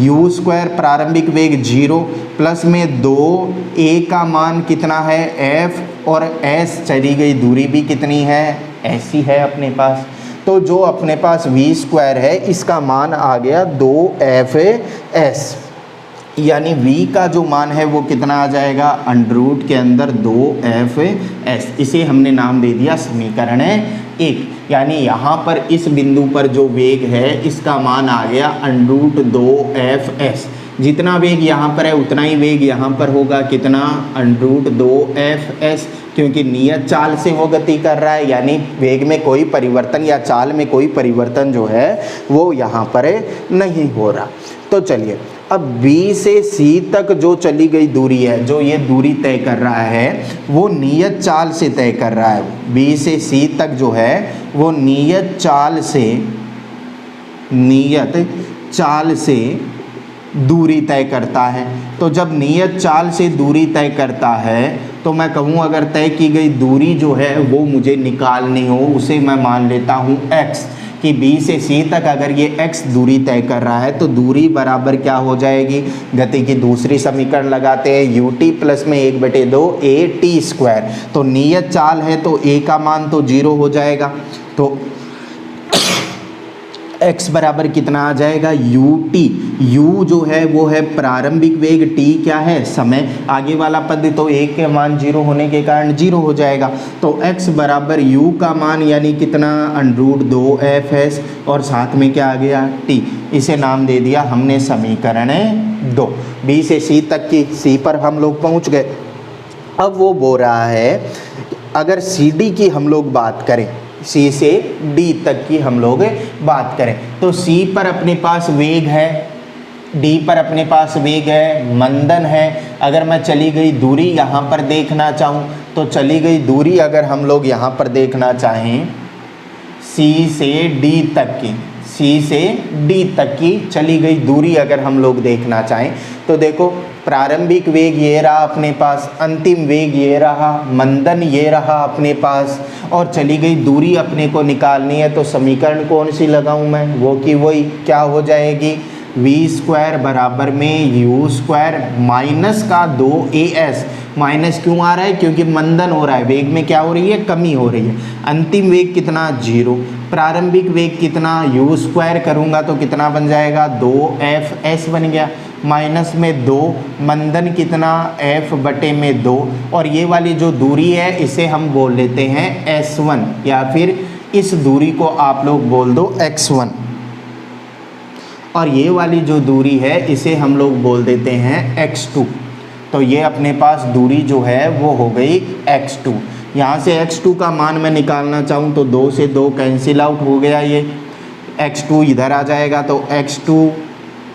u² प्रारंभिक वेग 0, प्लस में 2a का मान कितना है f, और s चली गई दूरी भी कितनी है, s ही है अपने पास। तो जो अपने पास v² है इसका मान आ गया 2fs, यानी v का जो मान है वो कितना आ जाएगा, अंडर के अंदर 2fs। इसे हमने नाम दे दिया समीकरण 1। यानी यहाँ पर इस बिंदु पर जो वेग है इसका मान आ गया अंडर 2fs। जितना वेग यहाँ पर है उतना ही वेग यहाँ पर होगा, कितना, अंडर 2fs, क्योंकि नियत चाल से वो गति कर रहा है, यानी वेग में कोई परिवर्तन या चाल में कोई परिवर्तन जो है वो यहाँ पर नहीं हो रहा। तो चलिए अब B से C तक जो चली गई दूरी है, जो ये दूरी तय कर रहा है वो नियत चाल से तय कर रहा है। B से C तक जो है वो नियत चाल से दूरी तय करता है। तो जब नियत चाल से दूरी तय करता है तो मैं कहूँ अगर तय की गई दूरी जो है वो मुझे निकालनी हो, उसे मैं मान लेता हूँ x, कि B से C तक अगर ये x दूरी तय कर रहा है तो दूरी बराबर क्या हो जाएगी, गति की दूसरी समीकरण लगाते हैं, ut प्लस में 1/2 at²। तो नियत चाल है तो a का मान तो 0 हो जाएगा। तो x बराबर कितना आ जाएगा ut। u जो है वो है प्रारंभिक वेग, t क्या है समय। आगे वाला पद तो 1 के मान 0 होने के कारण 0 हो जाएगा। तो x बराबर u का मान यानी कितना √2fs और साथ में क्या आ गया t। इसे नाम दे दिया हमने समीकरण 2। b से c तक की, c पर हम लोग पहुंच गए। अब वो बोल रहा है अगर CD की हम लोग बात करें, C से D तक की हम लोग बात करें, तो C पर अपने पास वेग है, D पर अपने पास वेग है, मंदन है। अगर मैं चली गई दूरी यहाँ पर देखना चाहूँ तो चली गई दूरी अगर हम लोग यहाँ पर देखना चाहें C से D तक की, C से D तक की चली गई दूरी अगर हम लोग देखना चाहें तो देखो प्रारंभिक वेग ये रहा अपने पास, अंतिम वेग ये रहा, मंदन ये रहा अपने पास, और चली गई दूरी अपने को निकालनी है। तो समीकरण कौन सी लगाऊं मैं, वो की वही क्या हो जाएगी v² बराबर में u² माइनस का 2as। माइनस क्यों आ रहा है, क्योंकि मंदन हो रहा है, वेग में क्या हो रही है, कमी हो रही है। अंतिम वेग कितना 0, प्रारंभिक वेग कितना u² करूँगा तो कितना बन जाएगा 2fs बन गया, माइनस में 2, मंदन कितना f बटे में 2, और ये वाली जो दूरी है इसे हम बोल लेते हैं s1, या फिर इस दूरी को आप लोग बोल दो x1, और ये वाली जो दूरी है इसे हम लोग बोल देते हैं x2। तो ये अपने पास दूरी जो है वो हो गई x2। यहाँ से x2 का मान मैं निकालना चाहूँ तो 2 से 2 कैंसिल आउट हो गया, ये x2 इधर आ जाएगा तो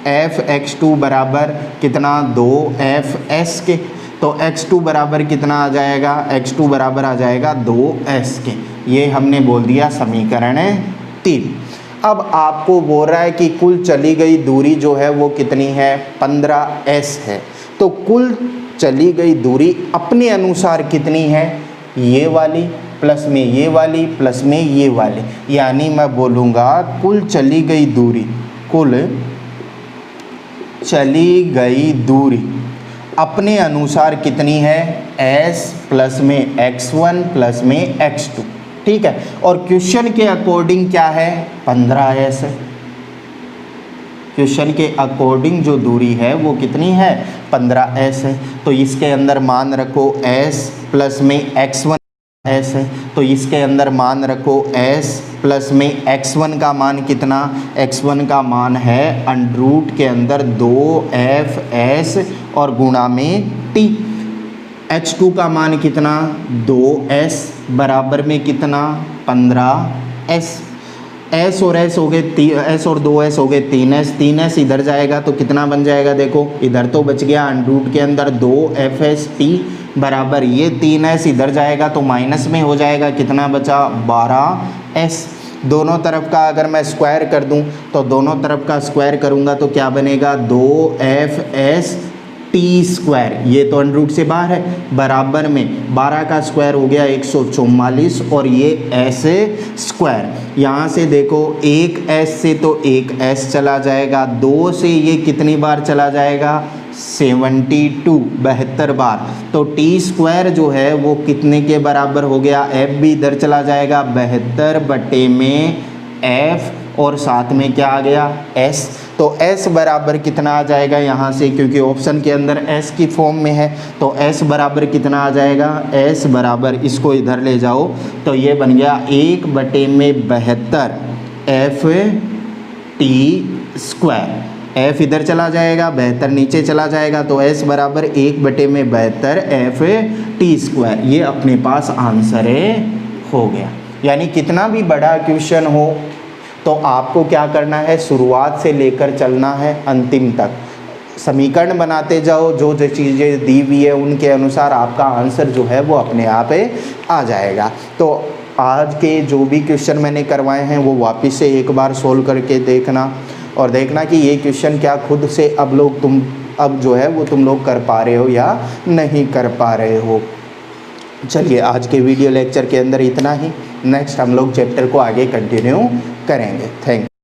x2 बराबर कितना 2fs के। तो x2 बराबर कितना आ जाएगा, x2 बराबर आ जाएगा 2s के। ये हमने बोल दिया समीकरण 3। अब आपको बोल रहा है कि कुल चली गई दूरी जो है वो कितनी है 15s है। तो कुल चली गई दूरी अपने अनुसार कितनी है, ये वाली प्लस में ये वाली प्लस में ये वाली, यानी मैं बोलूँगा कुल चली गई दूरी, कुल चली गई दूरी अपने अनुसार कितनी है s प्लस में x1 प्लस में x2, ठीक है। और क्वेश्चन के अकॉर्डिंग क्या है 15s है। क्वेश्चन के अकॉर्डिंग जो दूरी है वो कितनी है 15s है। तो इसके अंदर मान रखो s प्लस में x1 s है, तो इसके अंदर मान रखो s प्लस में x1 का मान कितना, x1 का मान है अंडरूट के अंदर 2fs और गुणा में t। h2 का मान कितना 2s बराबर में कितना 15s। s और s हो गए, s और 2s हो गए 3s, 3s इधर जाएगा तो कितना बन जाएगा, देखो इधर तो बच गया अंडरूट के अंदर 2fs t बराबर ये 3s इधर जाएगा तो माइनस में हो जाएगा, कितना बचा 12s। दोनों तरफ का अगर मैं स्क्वायर कर दूं तो दोनों तरफ का स्क्वायर करूंगा तो क्या बनेगा 2fs t², ये तो अंडरूट से बाहर है, बराबर में 12 का स्क्वायर हो गया 144 और ये s²। यहाँ से देखो एक s से तो एक s चला जाएगा, 2 से ये कितनी बार चला जाएगा 72 बार। तो t² जो है वो कितने के बराबर हो गया, f भी इधर चला जाएगा 72 बटे में f और साथ में क्या आ गया s। तो s बराबर कितना आ जाएगा यहाँ से, क्योंकि ऑप्शन के अंदर s की फॉर्म में है, तो s बराबर कितना आ जाएगा, s बराबर इसको इधर ले जाओ तो ये बन गया 1 बटे में 72 f t²। f इधर चला जाएगा 72 नीचे चला जाएगा तो s बराबर 1 बटे में 72 f t²। ये अपने पास आंसर हो गया। यानी कितना भी बड़ा क्वेश्चन हो तो आपको क्या करना है, शुरुआत से लेकर चलना है अंतिम तक, समीकरण बनाते जाओ, जो जो चीज़ें दी हुई है उनके अनुसार आपका आंसर जो है वो अपने आप आ जाएगा। तो आज के जो भी क्वेश्चन मैंने करवाए हैं वो वापस से एक बार सोल्व करके देखना, और देखना कि ये क्वेश्चन क्या खुद से अब जो है वो तुम लोग कर पा रहे हो या नहीं कर पा रहे हो। चलिए आज के वीडियो लेक्चर के अंदर इतना ही, नेक्स्ट हम लोग चैप्टर को आगे कंटिन्यू करेंगे। Thank you.